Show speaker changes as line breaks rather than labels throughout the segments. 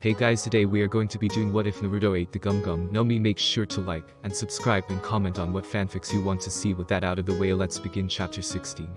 Hey guys, today we are going to be doing What If Naruto Ate the Gum Gum. Nomi, make sure to like and subscribe and comment on what fanfics you want to see. With that out of the way, let's begin chapter 16.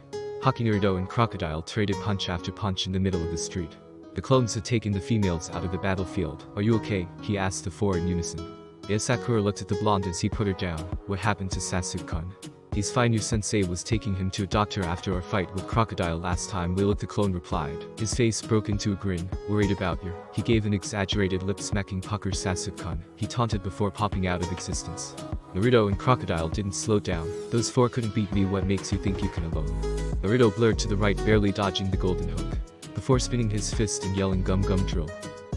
Hakirudo and Crocodile traded punch after punch in the middle of the street. The clones had taken the females out of the battlefield. Are you okay? He asked the four in unison. Yes, Sakura looked at the blonde as he put her down. What happened to Sasuke-kun? He's fine. Your sensei was taking him to a doctor after our fight with Crocodile last time. Will it? The clone replied. His face broke into a grin. Worried about you? He gave an exaggerated lip-smacking pucker. Sasuke-kun, he taunted before popping out of existence. Naruto and Crocodile didn't slow down. Those four couldn't beat me. What makes you think you can alone? Naruto blurred to the right, barely dodging the golden hook, before spinning his fist and yelling gum gum drill.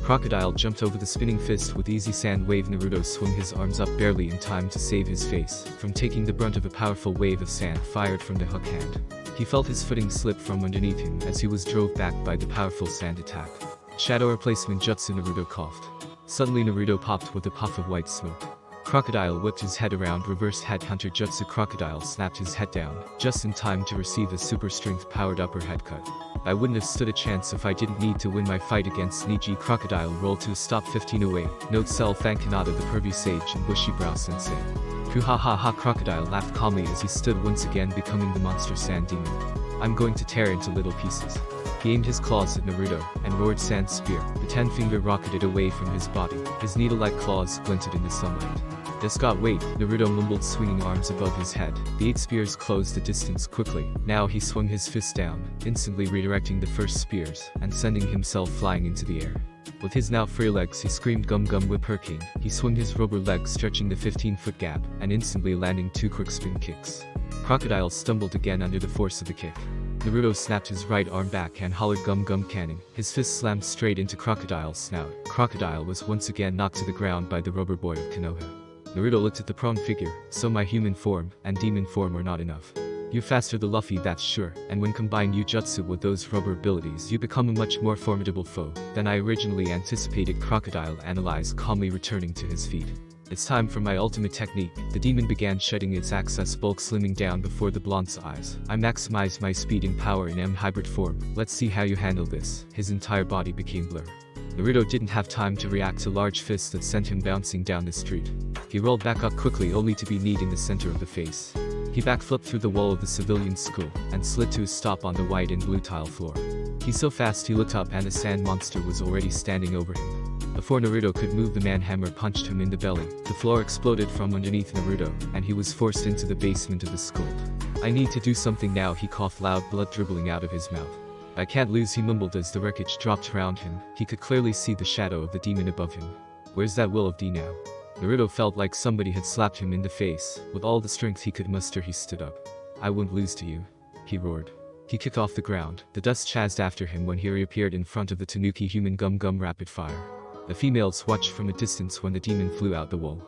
Crocodile jumped over the spinning fist with easy sand wave. Naruto swung his arms up barely in time to save his face from taking the brunt of a powerful wave of sand fired from the hook hand. He felt his footing slip from underneath him as he was drove back by the powerful sand attack. Shadow replacement jutsu. Naruto coughed. Suddenly Naruto popped with a puff of white smoke. Crocodile whipped his head around. Reverse headhunter jutsu. Crocodile snapped his head down, just in time to receive a super strength powered upper head cut. I wouldn't have stood a chance if I didn't need to win my fight against Niji. Crocodile rolled to a stop. 15 away. Note self. Thank Hinata, the pervy sage and bushy brow sensei. Phew, ha ha ha. Crocodile laughed calmly as he stood once again, becoming the monster sand demon. I'm going to tear into little pieces. He aimed his claws at Naruto and roared sand spear. The 10-finger rocketed away from his body. His needle-like claws glinted in the sunlight. This got weight, Naruto mumbled, swinging arms above his head. The 8 spears closed the distance quickly. Now he swung his fist down, instantly redirecting the first spears and sending himself flying into the air. With his now free legs, he screamed gum gum whip hurricane. He swung his rubber legs, stretching the 15-foot gap and instantly landing 2 quick spin kicks. Crocodile stumbled again under the force of the kick. Naruto snapped his right arm back and hollered gum gum cannon. His fist slammed straight into Crocodile's snout. Crocodile was once again knocked to the ground by the rubber boy of Konoha. Naruto looked at the prone figure. So my human form and demon form are not enough. You're faster than Luffy, that's sure, and when combine Jutsu with those rubber abilities, you become a much more formidable foe than I originally anticipated. Crocodile analyzed, calmly returning to his feet. It's time for my ultimate technique. The demon began shedding its excess bulk, slimming down before the blonde's eyes. I maximized my speed and power in M hybrid form. Let's see how you handle this. His entire body became blur. Naruto didn't have time to react to large fists that sent him bouncing down the street. He rolled back up quickly, only to be kneed in the center of the face. He backflipped through the wall of the civilian school and slid to a stop on the white and blue tile floor. He's so fast. He looked up and the sand monster was already standing over him. Before Naruto could move, the manhammer punched him in the belly. The floor exploded from underneath Naruto, and he was forced into the basement of the school. I need to do something now, he coughed, loud blood dribbling out of his mouth. I can't lose, he mumbled as the wreckage dropped around him. He could clearly see the shadow of the demon above him. Where's that will of D now? Naruto felt like somebody had slapped him in the face. With all the strength he could muster, he stood up. I won't lose to you, he roared. He kicked off the ground. The dust chased after him when he reappeared in front of the Tanuki human. Gum gum rapid fire. The females watched from a distance when the demon flew out the wall.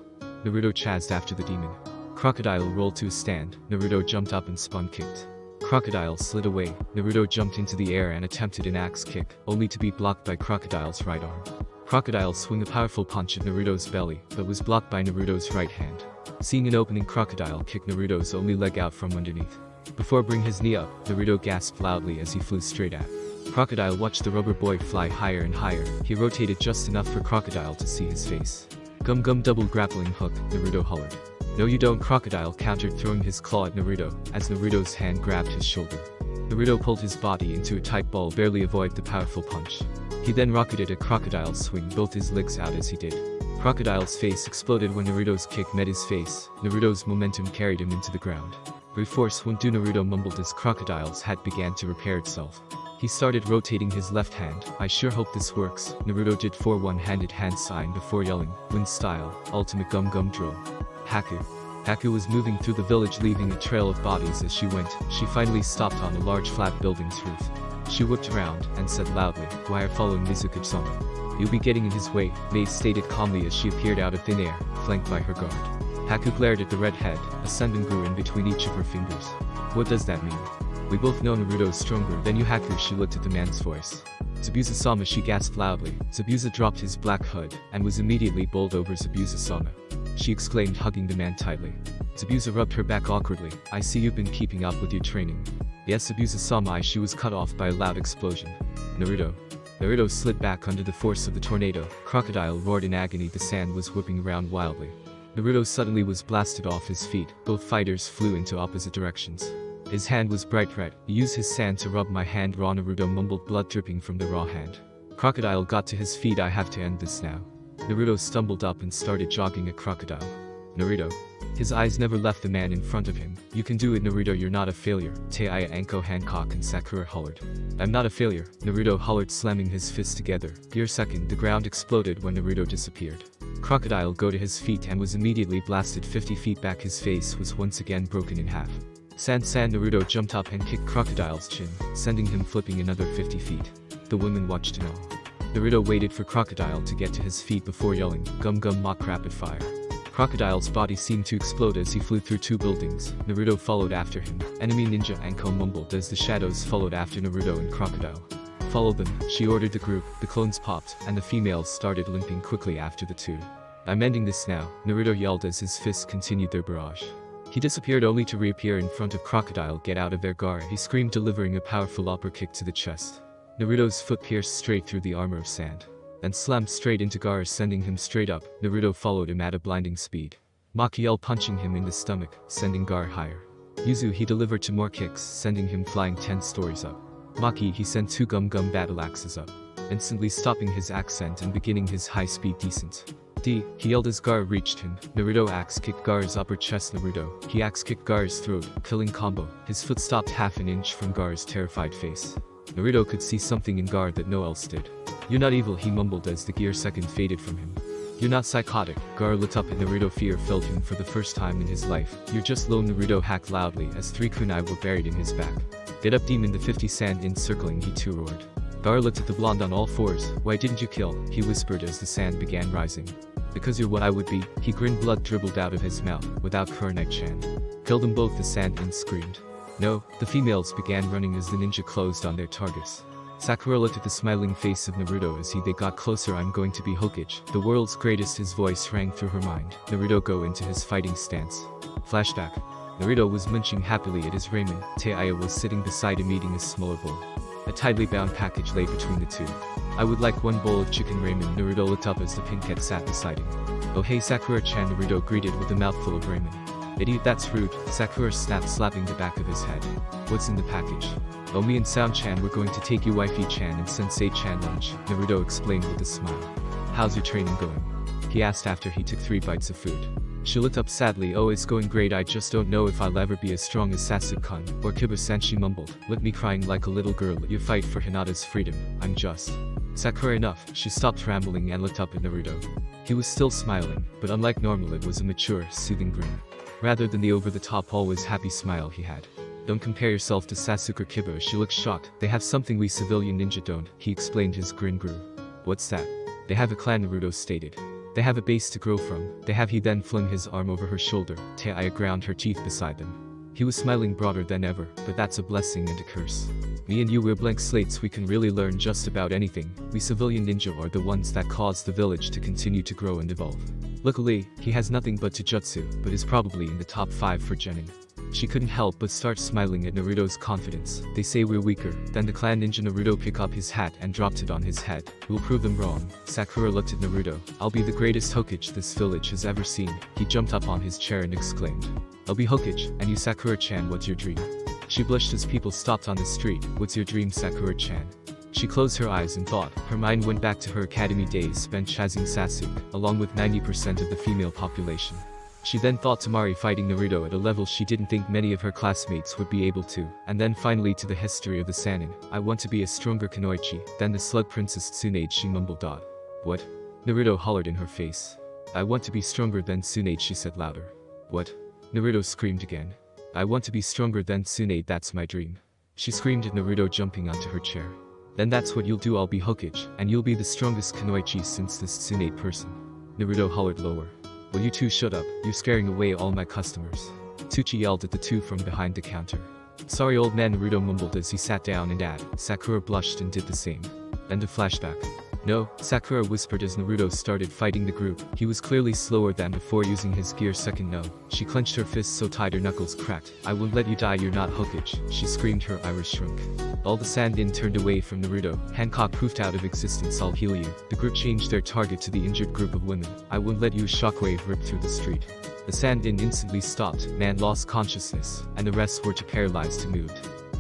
Naruto chased after the demon. Crocodile rolled to a stand. Naruto jumped up and spun kicked. Crocodile slid away. Naruto jumped into the air and attempted an axe kick, only to be blocked by Crocodile's right arm. Crocodile swung a powerful punch at Naruto's belly, but was blocked by Naruto's right hand. Seeing an opening, Crocodile kicked Naruto's only leg out from underneath. Before bringing his knee up, Naruto gasped loudly as he flew straight at. Crocodile watched the rubber boy fly higher and higher. He rotated just enough for Crocodile to see his face. Gum gum double grappling hook, Naruto hollered. No you don't, Crocodile countered, throwing his claw at Naruto, as Naruto's hand grabbed his shoulder. Naruto pulled his body into a tight ball, barely avoid the powerful punch. He then rocketed at Crocodile's swing, both his legs out as he did. Crocodile's face exploded when Naruto's kick met his face. Naruto's momentum carried him into the ground. Brute force won't do, Naruto mumbled as Crocodile's head began to repair itself. He started rotating his left hand. I sure hope this works. Naruto did 4 one-handed hand sign before yelling, Wind style, ultimate gum gum drill. Haku. Haku was moving through the village, leaving a trail of bodies as she went. She finally stopped on a large flat building's roof. She whipped around and said loudly, why are following Mizuki-sama? You'll be getting in his way, Mei stated calmly as she appeared out of thin air, flanked by her guard. Haku glared at the red head. A sunbeam grew in between each of her fingers. What does that mean? We both know Naruto is stronger than you, Haku. She looked at the man's voice. Zabuza-sama, she gasped loudly. Zabuza dropped his black hood and was immediately bowled over. Zabuza-sama, she exclaimed, hugging the man tightly. Zabuza rubbed her back awkwardly. I see you've been keeping up with your training. Yes, Zabuza-sama. She was cut off by a loud explosion. Naruto. Naruto slid back under the force of the tornado. Crocodile roared in agony. The sand was whipping around wildly. Naruto suddenly was blasted off his feet. Both fighters flew into opposite directions. His hand was bright red. Use his sand to rub my hand, raw. Naruto mumbled, blood dripping from the raw hand. Crocodile got to his feet. I have to end this now. Naruto stumbled up and started jogging at Crocodile. Naruto. His eyes never left the man in front of him. You can do it, Naruto, you're not a failure. Taiya, Anko, Hancock and Sakura hollered. I'm not a failure, Naruto hollered, slamming his fists together. Gear second, the ground exploded when Naruto disappeared. Crocodile got to his feet and was immediately blasted 50 feet back. His face was once again broken in half. Sand, Naruto jumped up and kicked Crocodile's chin, sending him flipping another 50 feet. The women watched in awe. Naruto waited for Crocodile to get to his feet before yelling, Gum Gum Mock rapid fire. Crocodile's body seemed to explode as he flew through 2 buildings. Naruto followed after him. Enemy ninja, Anko mumbled as the shadows followed after Naruto and Crocodile. Follow them, she ordered the group. The clones popped, and the females started limping quickly after the 2. I'm ending this now, Naruto yelled as his fists continued their barrage. He disappeared only to reappear in front of Crocodile. Get out of there, Gar, he screamed, delivering a powerful upper kick to the chest. Naruto's foot pierced straight through the armor of sand and slammed straight into Gar, sending him straight up. Naruto followed him at a blinding speed. Maki yelled, punching him in the stomach, sending Gar higher. Yuzu, he delivered 2 more kicks, sending him flying 10 stories up. Maki, he sent 2 Gum Gum battle axes up, instantly stopping his accent and beginning his high-speed descent. D, he yelled as Gar reached him. Naruto axe kicked Gar's upper chest. Naruto, he axe kicked Gar's throat, killing combo. His foot stopped half an inch from Gar's terrified face. Naruto could see something in Gar that no one else did. You're not evil, he mumbled as the gear second faded from him. You're not psychotic. Gar lit up and Naruto fear filled him for the first time in his life. You're just lone, Naruto hacked loudly as 3 kunai were buried in his back. Get up, demon, the 50 sand encircling, he too roared. Gar looked at the blonde on all fours. Why didn't you kill? He whispered as the sand began rising. Because you're what I would be, he grinned. Blood dribbled out of his mouth. Without Kurenai-chan. Kill them both, the sand screamed. No, the females began running as the ninja closed on their targets. Sakura looked at the smiling face of Naruto as they got closer. I'm going to be Hokage, the world's greatest. His voice rang through her mind. Naruto go into his fighting stance. Flashback. Naruto was munching happily at his ramen. Taiya was sitting beside him eating a smaller bowl. A tightly bound package lay between the 2. I would like 1 bowl of chicken ramen. Naruto looked up as the pink cat sat beside him. Oh hey Sakura-chan, Naruto greeted with a mouthful of ramen. Idiot, that's rude, Sakura snapped, slapping the back of his head. What's in the package? Oh, me and Sound-chan were going to take you Wifey-chan and Sensei-chan lunch, Naruto explained with a smile. How's your training going? He asked after he took 3 bites of food. She looked up sadly. Oh, it's going great, I just don't know if I'll ever be as strong as Sasuke-kun or Kiba-san, she mumbled. Let me crying like a little girl, you fight for Hinata's freedom, I'm just. Sakura, enough, she stopped rambling and looked up at Naruto. He was still smiling, but unlike normal it was a mature, soothing grin. Rather than the over-the-top, always happy smile he had. Don't compare yourself to Sasuke or Kiba. She looked shocked. They have something we civilian ninja don't, he explained. His grin grew. What's that? They have a clan, Naruto stated. They have a base to grow from. They have. He then flung his arm over her shoulder. Taiya ground her teeth beside them. He was smiling broader than ever, but that's a blessing and a curse. Me and you, we're blank slates, we can really learn just about anything. We civilian ninja are the ones that cause the village to continue to grow and evolve. Luckily, he has nothing but Taijutsu, but is probably in the top 5 for genin. She couldn't help but start smiling at Naruto's confidence. They say we're weaker. Then the clan ninja Naruto picked up his hat and dropped it on his head. We'll prove them wrong. Sakura looked at Naruto. I'll be the greatest Hokage this village has ever seen. He jumped up on his chair and exclaimed. I'll be Hokage, and you Sakura-chan, what's your dream? She blushed as people stopped on the street. What's your dream, Sakura-chan? She closed her eyes and thought. Her mind went back to her academy days spent chasing Sasuke, along with 90% of the female population. She then thought to Mari fighting Naruto at a level she didn't think many of her classmates would be able to, and then finally to the history of the Sannin. I want to be a stronger Kunoichi than the slug princess Tsunade, she mumbled. What? Naruto hollered in her face. I want to be stronger than Tsunade, she said louder. What? Naruto screamed again. I want to be stronger than Tsunade, that's my dream. She screamed at Naruto, jumping onto her chair. Then that's what you'll do, I'll be Hokage, and you'll be the strongest Kunoichi since this Tsunade person. Naruto hollered lower. Will you two shut up, you're scaring away all my customers. Tsuchi yelled at the two from behind the counter. Sorry old man, Naruto mumbled as he sat down and Sakura blushed and did the same. End of flashback. No, Sakura whispered as Naruto started fighting the group. He was clearly slower than before using his gear second. No. She clenched her fists so tight her knuckles cracked. I won't let you die, you're not Hokage. She screamed, her iris shrunk. All the sandin turned away from Naruto. Hancock proofed out of existence, I'll heal you. The group changed their target to the injured group of women. I won't let you. A shockwave ripped through the street. The sandin instantly stopped, man lost consciousness, and the rest were too paralyzed to move.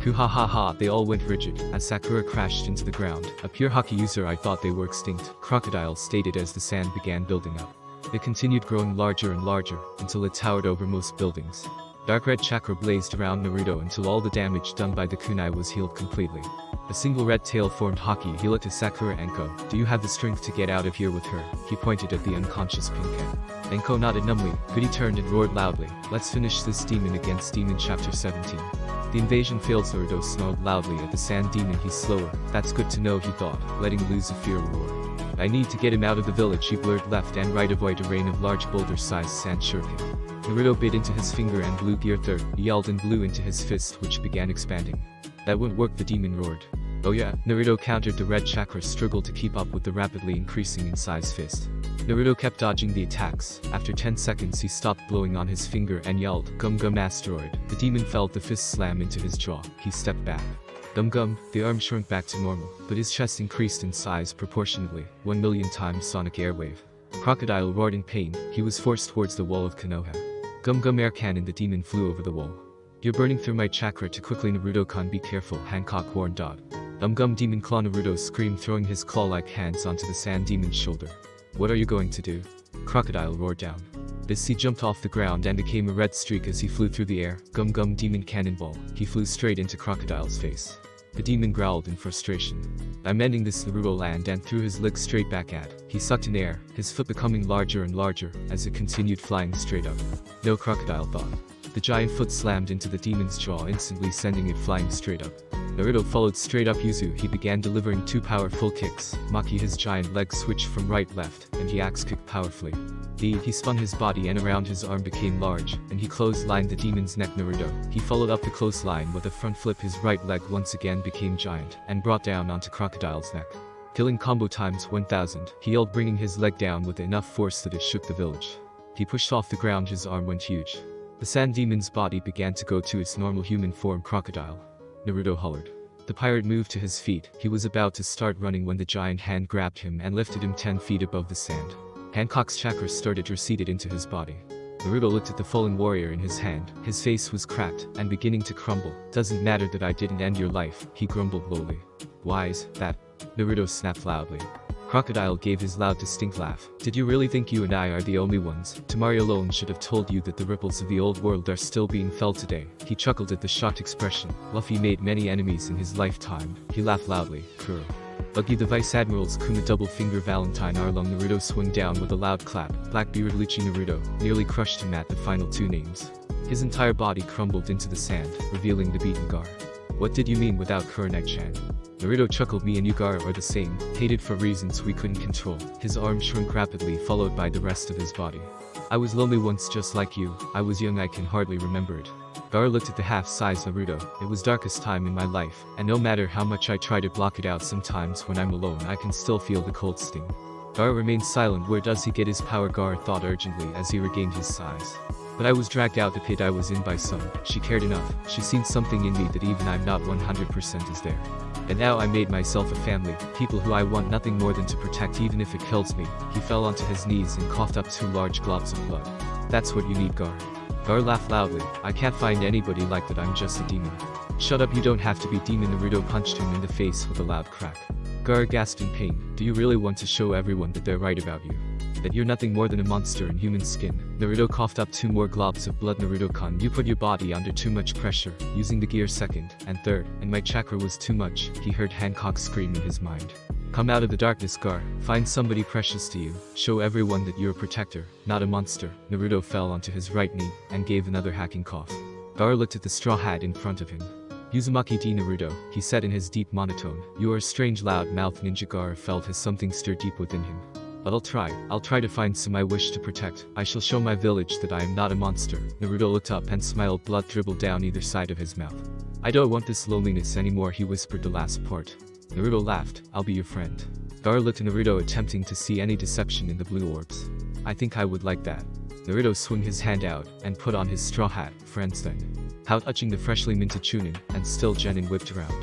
Ha, they all went rigid, as Sakura crashed into the ground. A pure Haki user, I thought they were extinct, Crocodile stated as the sand began building up. It continued growing larger and larger, until it towered over most buildings. Dark red chakra blazed around Naruto until all the damage done by the kunai was healed completely. A single red tail formed Haki. He looked at Sakura. Enko, do you have the strength to get out of here with her? He pointed at the unconscious Pinkan. Enko nodded numbly. Goody turned and roared loudly. Let's finish this demon against demon chapter 17. The invasion failed. Naruto snarled loudly at the sand demon. He's slower. That's good to know, he thought, letting loose a fear roar. I need to get him out of the village. He blurred left and right, avoid a rain of large boulder-sized sand shuriken. Naruto bit into his finger and blew gear third. He yelled and blew into his fist, which began expanding. That won't work, the demon roared. Oh yeah, Naruto countered. The red chakra struggled to keep up with the rapidly increasing in size fist. Naruto kept dodging the attacks. After 10 seconds he stopped blowing on his finger and yelled, Gum Gum Asteroid. The demon felt the fist slam into his jaw. He stepped back. Gum Gum, the arm shrunk back to normal, but his chest increased in size proportionately, 1,000,000 times sonic airwave. Crocodile roared in pain. He was forced towards the wall of Konoha. Gum Gum air cannon. The demon flew over the wall. You're burning through my chakra too quickly, Naruto-kun, be careful, Hancock warned Dot. Gum Gum demon claw, Naruto screamed, throwing his claw-like hands onto the sand demon's shoulder. What are you going to do? Crocodile roared down. He jumped off the ground and became a red streak as he flew through the air. Gum Gum demon cannonball. He flew straight into Crocodile's face. The demon growled in frustration. I'm ending this, Naruto landed and threw his leg straight back at. He sucked in air, his foot becoming larger and larger as it continued flying straight up. No, Crocodile thought. The giant foot slammed into the demon's jaw, instantly sending it flying straight up. Naruto followed straight up Yuzu. He began delivering 2 powerful kicks. Maki, his giant leg switched from right left, and he axe kicked powerfully. He spun his body and around his arm became large, and he clotheslined the demon's neck. Naruto. He followed up the clothesline with a front flip. His right leg once again became giant, and brought down onto Crocodile's neck. Killing combo times 1000, he yelled, bringing his leg down with enough force that it shook the village. He pushed off the ground. His arm went huge. The sand demon's body began to go to its normal human form. Crocodile. Naruto hollered. The pirate moved to his feet. He was about to start running when the giant hand grabbed him and lifted him 10 feet above the sand. Hancock's chakra started receded into his body. Naruto looked at the fallen warrior in his hand. His face was cracked and beginning to crumble. Doesn't matter that I didn't end your life, he grumbled lowly. Why is that? Naruto snapped loudly. Crocodile gave his loud distinct laugh. Did you really think you and I are the only ones? Tamari alone should have told you that the ripples of the old world are still being felt today. He chuckled at the shocked expression. Luffy made many enemies in his lifetime. He laughed loudly. Kuro. Buggy the Vice Admiral's Kuma double finger Valentine Arlong. Naruto swung down with a loud clap. Blackbeard Lucci Naruto nearly crushed him at the final 2 names. His entire body crumbled into the sand, revealing the beaten Gar. What did you mean without Kurenai-chan? Naruto chuckled. Me and you, Gar, are the same, hated for reasons we couldn't control. His arm shrunk rapidly, followed by the rest of his body. I was lonely once just like you. I was young, I can hardly remember it. Gar looked at the half-size Naruto. It was darkest time in my life, and no matter how much I try to block it out, sometimes when I'm alone I can still feel the cold sting. Gar remained silent. Where does he get his power? Gar thought urgently as he regained his size. But I was dragged out the pit I was in by some. She cared enough. She's seen something in me that even I'm not 100% is there. And now I made myself a family, people who I want nothing more than to protect, even if it kills me. He fell onto his knees and coughed up 2 large globs of blood. That's what you need, Gar. Gar laughed loudly. I can't find anybody like that. I'm just a demon. Shut up, you don't have to be demon. Naruto punched him in the face with a loud crack. Gar gasped in pain. Do you really want to show everyone that they're right about you? That you're nothing more than a monster in human skin? Naruto coughed up 2 more globs of blood. Naruto-kun, you put your body under too much pressure, using the gear second and third, and my chakra was too much. He heard Hancock scream in his mind. Come out of the darkness, Gar. Find somebody precious to you. Show everyone that you're a protector, not a monster. Naruto fell onto his right knee and gave another hacking cough. Gar looked at the straw hat in front of him. Uzumaki D. Naruto, he said in his deep monotone. You are a strange loud-mouthed ninja. Gar felt as something stir deep within him. But I'll try to find some I wish to protect. I shall show my village that I am not a monster. Naruto looked up and smiled. Blood dribbled down either side of his mouth. I don't want this loneliness anymore, he whispered the last part. Naruto laughed. I'll be your friend. Gar looked at Naruto, attempting to see any deception in the blue orbs. I think I would like that. Naruto swung his hand out and put on his straw hat, friends then. How touching the freshly minted chunin, and still Genin whipped around.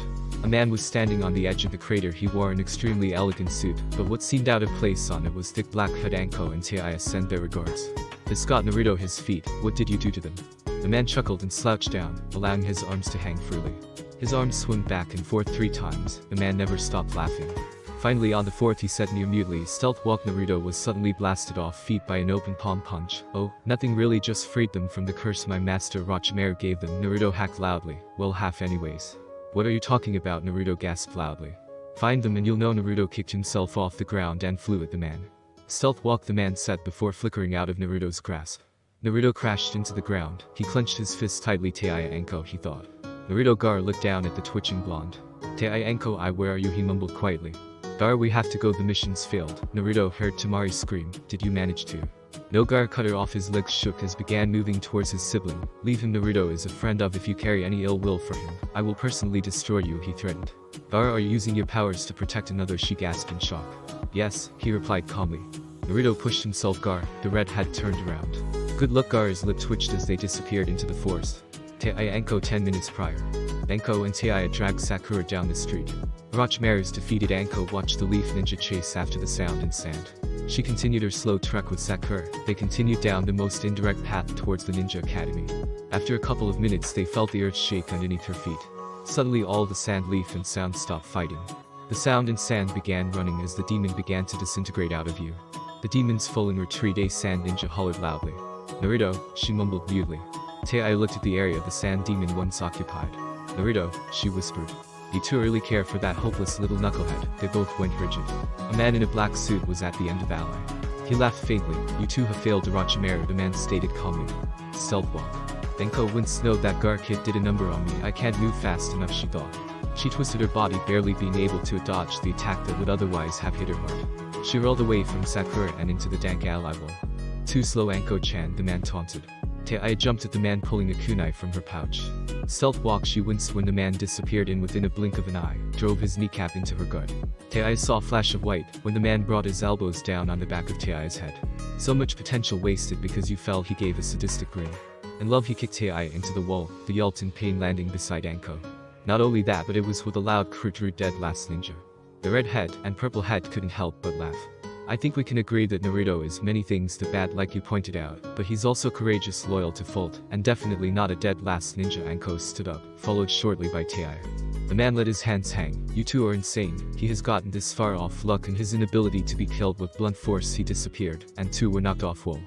A man was standing on the edge of the crater. He wore an extremely elegant suit, but what seemed out of place on it was thick black hood. Anko and Taiya sent their regards. This got Naruto his feet. What did you do to them? The man chuckled and slouched down, allowing his arms to hang freely. His arms swung back and forth 3 times. The man never stopped laughing. Finally, on the 4th, he said near mutely, stealth walk. Naruto was suddenly blasted off feet by an open palm punch. Oh, nothing really, just freed them from the curse my master Orochimaru gave them. Naruto hacked loudly. Well, half anyways. What are you talking about? Naruto gasped loudly. Find them and you'll know. Naruto kicked himself off the ground and flew at the man. Stealth walk, the man said before flickering out of Naruto's grasp. Naruto crashed into the ground. He clenched his fist tightly. Taiya Anko, he thought. Naruto. Gar looked down at the twitching blonde. Taiya Anko, where are you? He mumbled quietly. Gar, we have to go. The mission's failed. Naruto heard Temari scream. Did you manage to? No. Gar cut her off. His legs shook as began moving towards his sibling. Leave him. Naruto is a friend of. If you carry any ill will for him, I will personally destroy you, he threatened. Gar, are you using your powers to protect another? She gasped in shock. Yes, he replied calmly. Naruto pushed himself. Gar, the red had turned around. Good luck. Gar's lip twitched as they disappeared into the forest. Taiya Anko 10 minutes prior. Anko and Taiya dragged Sakura down the street. Orochimaru's defeated. Anko watched the leaf ninja chase after the sound and sand. She continued her slow trek with Sakura. They continued down the most indirect path towards the ninja academy. After a couple of minutes, they felt the earth shake underneath her feet. Suddenly all the sand, leaf and sound stopped fighting. The sound and sand began running as the demon began to disintegrate out of view. The demon's fallen retreat. A sand ninja hollered loudly. Naruto, she mumbled mutely. Taiya looked at the area the sand demon once occupied. Naruto, she whispered. You too early care for that hopeless little knucklehead. They both went rigid. A man in a black suit was at the end of the alley. He laughed faintly. You two have failed Orochimaru, the man stated calmly. Stealth walk. Anko winced. No, that Gar kid did a number on me. I can't move fast enough, she thought. She twisted her body, barely being able to dodge the attack that would otherwise have hit her heart. She rolled away from Sakura and into the dank alley wall. Too slow, Anko-chan, the man taunted. Taiya jumped at the man, pulling a kunai from her pouch. Stealth walk. She winced when the man disappeared and within a blink of an eye, drove his kneecap into her gut. Taiya saw a flash of white when the man brought his elbows down on the back of Taiya's head. So much potential wasted because you fell, he gave a sadistic grin. In love, he kicked Taiya into the wall, the yelped in pain, landing beside Anko. Not only that, but it was with a loud crew dead last ninja. The red head and purple head couldn't help but laugh. I think we can agree that Naruto is many things to bad, like you pointed out, but he's also courageous, loyal to fault, and definitely not a dead last ninja. Anko stood up, followed shortly by Taiya. The man let his hands hang. You two are insane. He has gotten this far off luck and his inability to be killed with blunt force. He disappeared, and two were knocked off wall.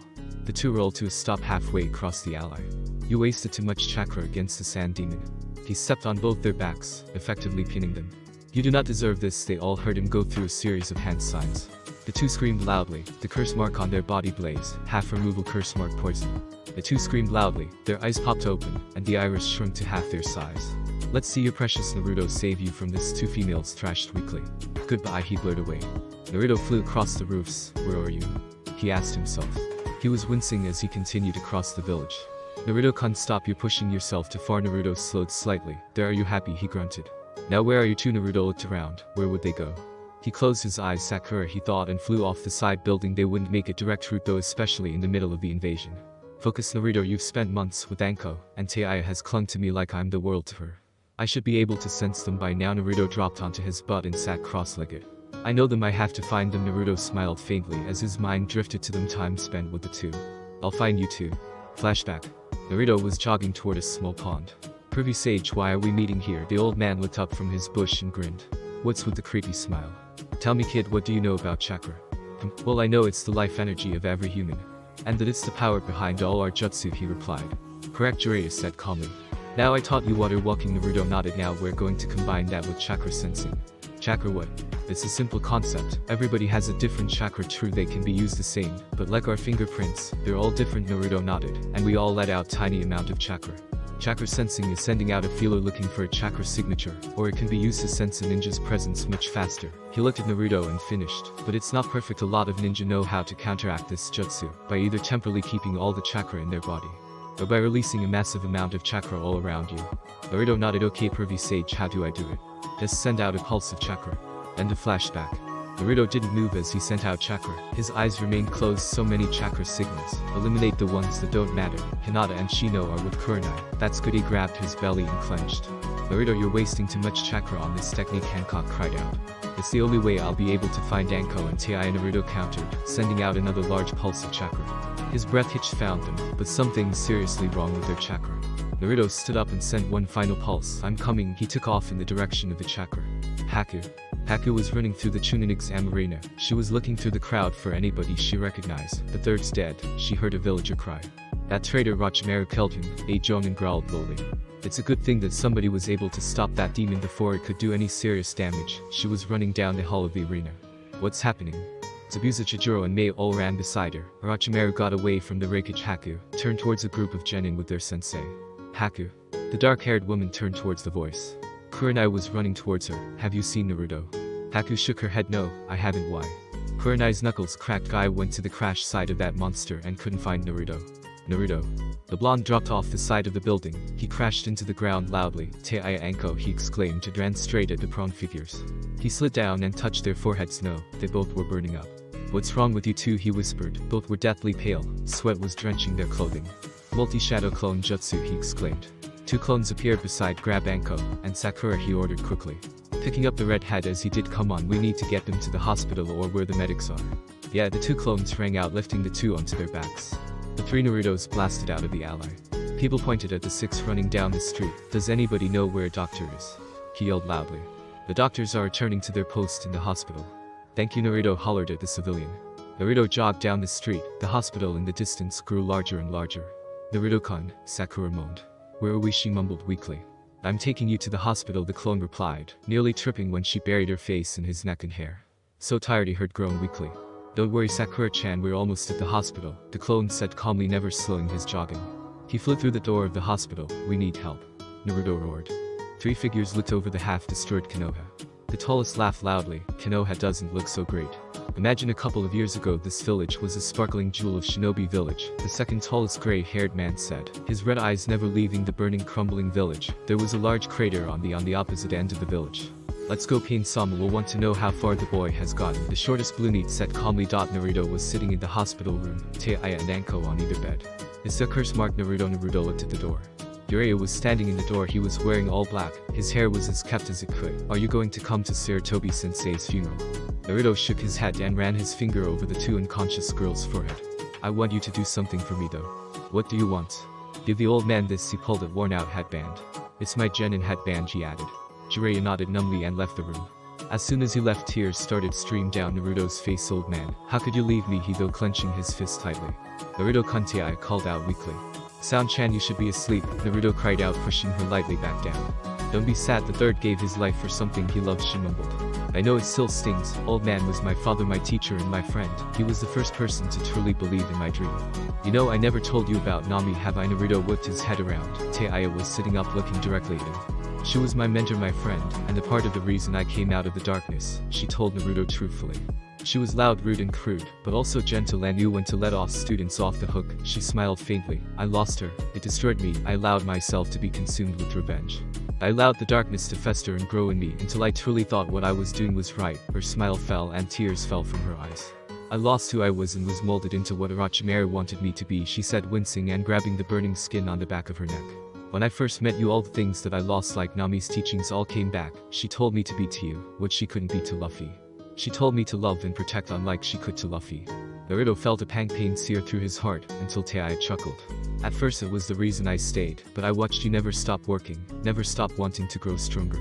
The two rolled to a stop halfway across the alley. You wasted too much chakra against the sand demon. He stepped on both their backs, effectively pinning them. You do not deserve this. They all heard him go through a series of hand signs. The two screamed loudly, the curse mark on their body blazed, half removal curse mark poison. The two screamed loudly, their eyes popped open, and the iris shrunk to half their size. Let's see your precious Naruto save you from this. Two females thrashed weakly. Goodbye, he blurred away. Naruto flew across the roofs. Where are you? He asked himself. He was wincing as he continued across the village. Naruto-kun, stop, you're pushing yourself too far. Naruto slowed slightly. There, are you happy? He grunted. Now where are you two? Naruto looked around. Where would they go? He closed his eyes. Sakura, he thought, and flew off the side building. They wouldn't make a direct route though, especially in the middle of the invasion. Focus, Naruto, you've spent months with Anko, and Taiya has clung to me like I'm the world to her. I should be able to sense them by now. Naruto dropped onto his butt and sat cross-legged. I know them, I have to find them. Naruto smiled faintly as his mind drifted to them time spent with the two. I'll find you two. Flashback. Naruto was jogging toward a small pond. Privy Sage, why are we meeting here? The old man looked up from his bush and grinned. What's with the creepy smile? Tell me, kid, what do you know about chakra? Well, I know it's the life energy of every human. And that it's the power behind all our jutsu, he replied. Correct, Jiraiya said calmly. Now I taught you water walking. Naruto nodded. Now we're going to combine that with chakra sensing. Chakra what? It's a simple concept. Everybody has a different chakra. True, they can be used the same, but like our fingerprints, they're all different. Naruto nodded, and we all let out tiny amount of chakra. Chakra sensing is sending out a feeler looking for a chakra signature, or it can be used to sense a ninja's presence much faster. He looked at Naruto and finished, but it's not perfect. A lot of ninja know how to counteract this jutsu, by either temporarily keeping all the chakra in their body, or by releasing a massive amount of chakra all around you. Naruto nodded. Okay, Privy Sage, how do I do it? Just send out a pulse of chakra. End of flashback. Naruto didn't move as he sent out chakra. His eyes remained closed. So many chakra signals. Eliminate the ones that don't matter. Hinata and Shino are with Kurenai. That's good. He grabbed his belly and clenched. Naruto, you're wasting too much chakra on this technique, Hancock cried out. It's the only way I'll be able to find Anko and Tei. Naruto countered, sending out another large pulse of chakra. His breath hitch found them, but something's seriously wrong with their chakra. Naruto stood up and sent one final pulse. I'm coming. He took off in the direction of the chakra. Haku was running through the Chunin exam arena. She was looking through the crowd for anybody she recognized. The third's dead, she heard a villager cry. That traitor Orochimaru killed him, Jonin growled lowly. It's a good thing that somebody was able to stop that demon before it could do any serious damage. She was running down the hall of the arena. What's happening? Zabuza, Chijiro and Mei all ran beside her. Orochimaru got away from the Reikage. Haku turned towards a group of genin with their sensei. Haku. The dark-haired woman turned towards the voice. Kurenai was running towards her. Have you seen Naruto? Haku shook her head. No, I haven't. Why? Kurenai's knuckles cracked. Guy went to the crash site of that monster and couldn't find Naruto. The blonde dropped off the side of the building. He crashed into the ground loudly. Teiya Anko, he exclaimed, and ran straight at the prone figures. He slid down and touched their foreheads. No, they both were burning up. What's wrong with you two? He whispered. Both were deathly pale. Sweat was drenching their clothing. Multi-shadow clone jutsu, he exclaimed. Two clones appeared beside Grab Anko and Sakura, he ordered quickly. Picking up the red hat as he did. Come on, we need to get them to the hospital or where the medics are. Yeah, the two clones rang out, lifting the two onto their backs. The three Narutos blasted out of the alley. People pointed at the six running down the street. Does anybody know where a doctor is? He yelled loudly. The doctors are returning to their post in the hospital. Thank you, Naruto hollered at the civilian. Naruto jogged down the street. The hospital in the distance grew larger and larger. Naruto-kun, Sakura moaned. Where are we? She mumbled weakly. I'm taking you to the hospital, the clone replied, nearly tripping when she buried her face in his neck and hair. So tired, he heard groan weakly. Don't worry, Sakura-chan, we're almost at the hospital, the clone said calmly, never slowing his jogging. He flew through the door of the hospital. We need help, Naruto roared. Three figures looked over the half-destroyed Konoha. The tallest laughed loudly. Konoha doesn't look so great. Imagine a couple of years ago this village was a sparkling jewel of Shinobi Village, the second tallest gray-haired man said, his red eyes never leaving the burning, crumbling village. There was a large crater on the opposite end of the village. Let's go, Pain-sama will want to know how far the boy has gotten, the shortest blue knight said calmly. Naruto was sitting in the hospital room, Teiya and Anko on either bed. Is the curse marked? Naruto looked at the door. Jiraiya was standing in the door. He was wearing all black. His hair was as kept as it could. Are you going to come to Sarutobi Sensei's funeral? Naruto shook his head and ran his finger over the two unconscious girls' forehead. I want you to do something for me though. What do you want? Give the old man this. He pulled a worn-out headband. It's my genin headband, he added. Jiraiya nodded numbly and left the room. As soon as he left, tears started to stream down Naruto's face. Old man, how could you leave me? He though clenching his fist tightly. Naruto-kun, Teiya called out weakly. Sound-chan, you should be asleep, Naruto cried out, pushing her lightly back down. Don't be sad, the third gave his life for something he loved, she mumbled. I know it still stings. Old man was my father, my teacher and my friend. He was the first person to truly believe in my dream. You know, I never told you about Nami, have I? Naruto whipped his head around. Teiya was sitting up looking directly at him. She was my mentor, my friend, and a part of the reason I came out of the darkness, she told Naruto truthfully. She was loud, rude and crude, but also gentle and knew when to let off students off the hook. She smiled faintly. I lost her. It destroyed me. I allowed myself to be consumed with revenge. I allowed the darkness to fester and grow in me until I truly thought what I was doing was right. Her smile fell and tears fell from her eyes. I lost who I was and was molded into what Orochimaru wanted me to be, she said, wincing and grabbing the burning skin on the back of her neck. When I first met you, all the things that I lost, like Nami's teachings, all came back. She told me to be to you what she couldn't be to Luffy. She told me to love and protect unlike she could to Luffy. Naruto felt a pain sear through his heart until Teiya chuckled. At first it was the reason I stayed, but I watched you never stop working, never stop wanting to grow stronger.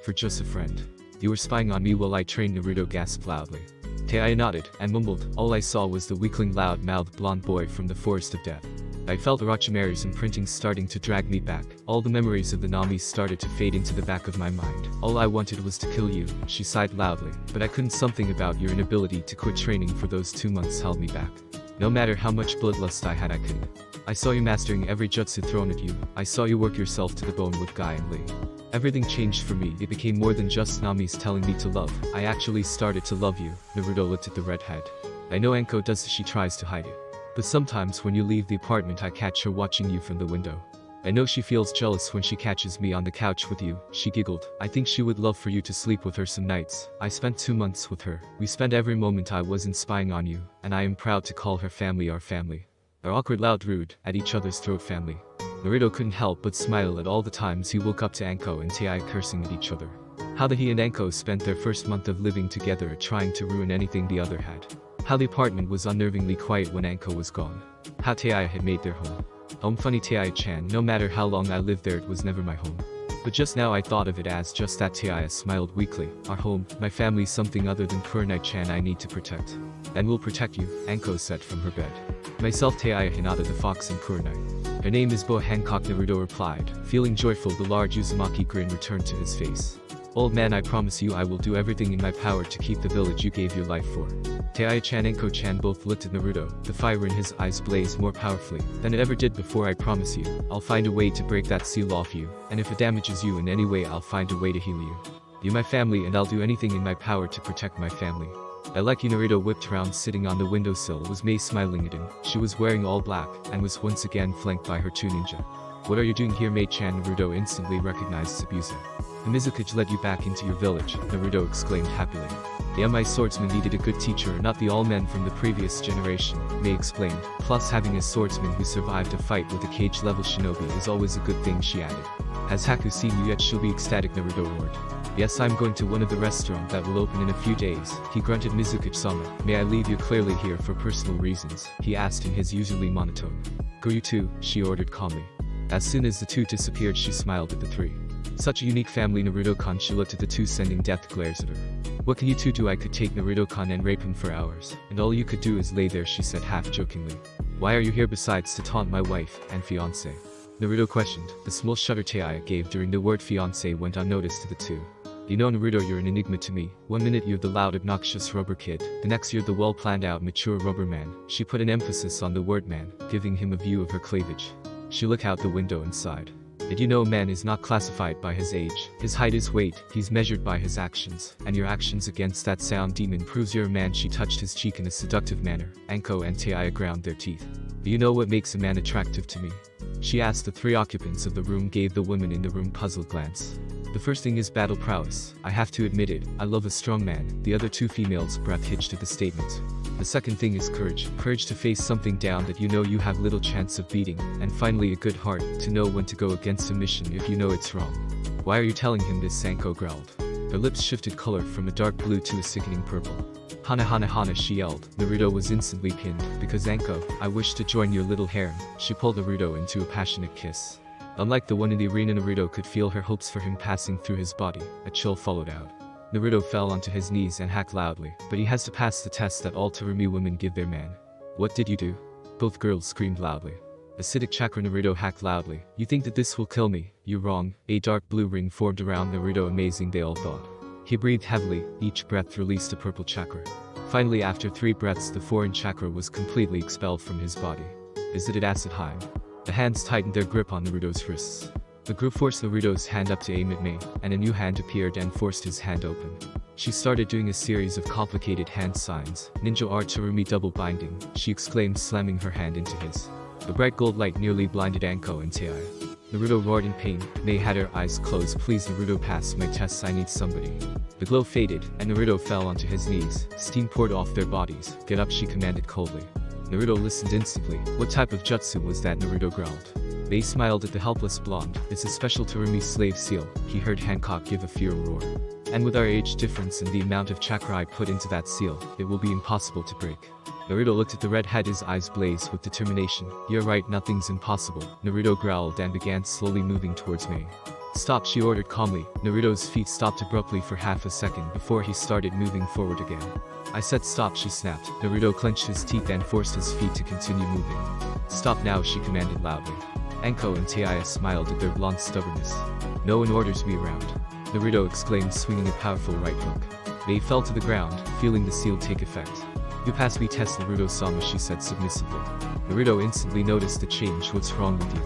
For just a friend. You were spying on me while I trained, Naruto gasped loudly. Teiya nodded and mumbled, all I saw was the weakling, loud-mouthed blonde boy from the Forest of Death. I felt Orochimaru's imprinting starting to drag me back. All the memories of the Namis started to fade into the back of my mind. All I wanted was to kill you, she sighed loudly, but I couldn't. Something about your inability to quit training for those 2 months held me back. No matter how much bloodlust I had, I couldn't. I saw you mastering every jutsu thrown at you. I saw you work yourself to the bone with Guy and Lee. Everything changed for me. It became more than just Namis telling me to love. I actually started to love you. Naruto looked at the redhead. I know Anko does, she tries to hide it. But sometimes when you leave the apartment I catch her watching you from the window. I know she feels jealous when she catches me on the couch with you, she giggled. I think she would love for you to sleep with her some nights. I spent 2 months with her. We spent every moment I wasn't spying on you, and I am proud to call her family our family. Our awkward, loud, rude, at each other's throat family. Naruto couldn't help but smile at all the times he woke up to Anko and Tai cursing at each other. How he and Anko spent their first month of living together trying to ruin anything the other had. How the apartment was unnervingly quiet when Anko was gone. How Tai had made their home. Funny Tai-chan, no matter how long I lived there, it was never my home. But just now I thought of it as just that. Tai smiled weakly. Our home, my family, something other than Kurenai-chan I need to protect. And will protect you, Anko said from her bed. Myself, Tai Hinata the fox and Kurenai. Her name is Bo Hancock, Naruto replied. Feeling joyful, the large Uzumaki grin returned to his face. Old man, I promise you I will do everything in my power to keep the village you gave your life for. Tai-chan and Anko-chan both looked at Naruto. The fire in his eyes blazed more powerfully than it ever did before. I promise you, I'll find a way to break that seal off you, and if it damages you in any way I'll find a way to heal you. You're my family and I'll do anything in my power to protect my family. I like you. Naruto whipped around. Sitting on the windowsill was Mei, smiling at him. She was wearing all black, and was once again flanked by her 2 ninja. What are you doing here, Mei-chan? Naruto instantly recognized Sabusa. The Mizukage led you back into your village, Naruto exclaimed happily. The my swordsman needed a good teacher, not the all men from the previous generation, Mei explained. Plus having a swordsman who survived a fight with a cage-level shinobi is always a good thing, she added. Has Haku seen you yet? She'll be ecstatic, Naruto roared. Yes, I'm going to one of the restaurants that will open in a few days, he grunted. Mizukage-sama, may I leave you clearly here for personal reasons, he asked in his usually monotone. Go you too, she ordered calmly. As soon as the 2 disappeared, she smiled at the 3. Such a unique family, Naruto-kan. She looked at the 2, sending death glares at her. What can you 2 do? I could take Naruto-kan and rape him for hours, and all you could do is lay there, she said half-jokingly. Why are you here besides to taunt my wife and fiancé? Naruto questioned. The small shudder Tai gave during the word fiancé went unnoticed to the 2. You know, Naruto, you're an enigma to me. One minute you're the loud, obnoxious rubber kid, the next you're the well-planned-out, mature rubber man. She put an emphasis on the word man, giving him a view of her cleavage. She looked out the window and sighed. Did you know man is not classified by his age, his height, his weight, he's measured by his actions, and your actions against that sound demon proves you're a man. She touched his cheek in a seductive manner. Anko and Tai ground their teeth. Do you know what makes a man attractive to me? She asked. The 3 occupants of the room gave the women in the room puzzled glance. The first thing is battle prowess. I have to admit it, I love a strong man. The other 2 females' breath hitched at the statement. The second thing is courage. Courage to face something down that you know you have little chance of beating. And finally a good heart, to know when to go against a mission if you know it's wrong. Why are you telling him this? Anko growled. Her lips shifted color from a dark blue to a sickening purple. Hana hana hana, she yelled. Naruto was instantly pinned. Because Anko, I wish to join your little harem. She pulled Naruto into a passionate kiss. Unlike the one in the arena, Naruto could feel her hopes for him passing through his body. A chill followed out. Naruto fell onto his knees and hacked loudly. But he has to pass the test that all Terumi women give their man. What did you do? Both girls screamed loudly. Acidic chakra. Naruto hacked loudly. You think that this will kill me? You're wrong. A dark blue ring formed around Naruto. Amazing, they all thought. He breathed heavily. Each breath released a purple chakra. Finally, after 3 breaths, the foreign chakra was completely expelled from his body. Is it at acid high? The hands tightened their grip on Naruto's wrists. The group forced Naruto's hand up to aim at Mei, and a new hand appeared and forced his hand open. She started doing a series of complicated hand signs. Ninja art Terumi double binding, she exclaimed, slamming her hand into his. The bright gold light nearly blinded Anko and Tai. Naruto roared in pain. Mei had her eyes closed. Please, Naruto, pass my tests, I need somebody. The glow faded, and Naruto fell onto his knees. Steam poured off their bodies. Get up, she commanded coldly. Naruto listened instantly. What type of jutsu was that? Naruto growled. Mei smiled at the helpless blonde. It's a special Terumi slave seal, he heard Hancock give a feral roar. And with our age difference and the amount of chakra I put into that seal, it will be impossible to break. Naruto looked at the red head, his eyes blazed with determination. You're right, nothing's impossible. Naruto growled and began slowly moving towards Mei. Stop, she ordered calmly. Naruto's feet stopped abruptly for half a second before he started moving forward again. I said stop, she snapped. Naruto clenched his teeth and forced his feet to continue moving. Stop now, she commanded loudly. Anko and Tai smiled at their blonde stubbornness. No one orders me around, Naruto exclaimed, swinging a powerful right hook. Mei fell to the ground, feeling the seal take effect. You pass me test, Naruto-sama, she said submissively. Naruto instantly noticed the change. What's wrong with you?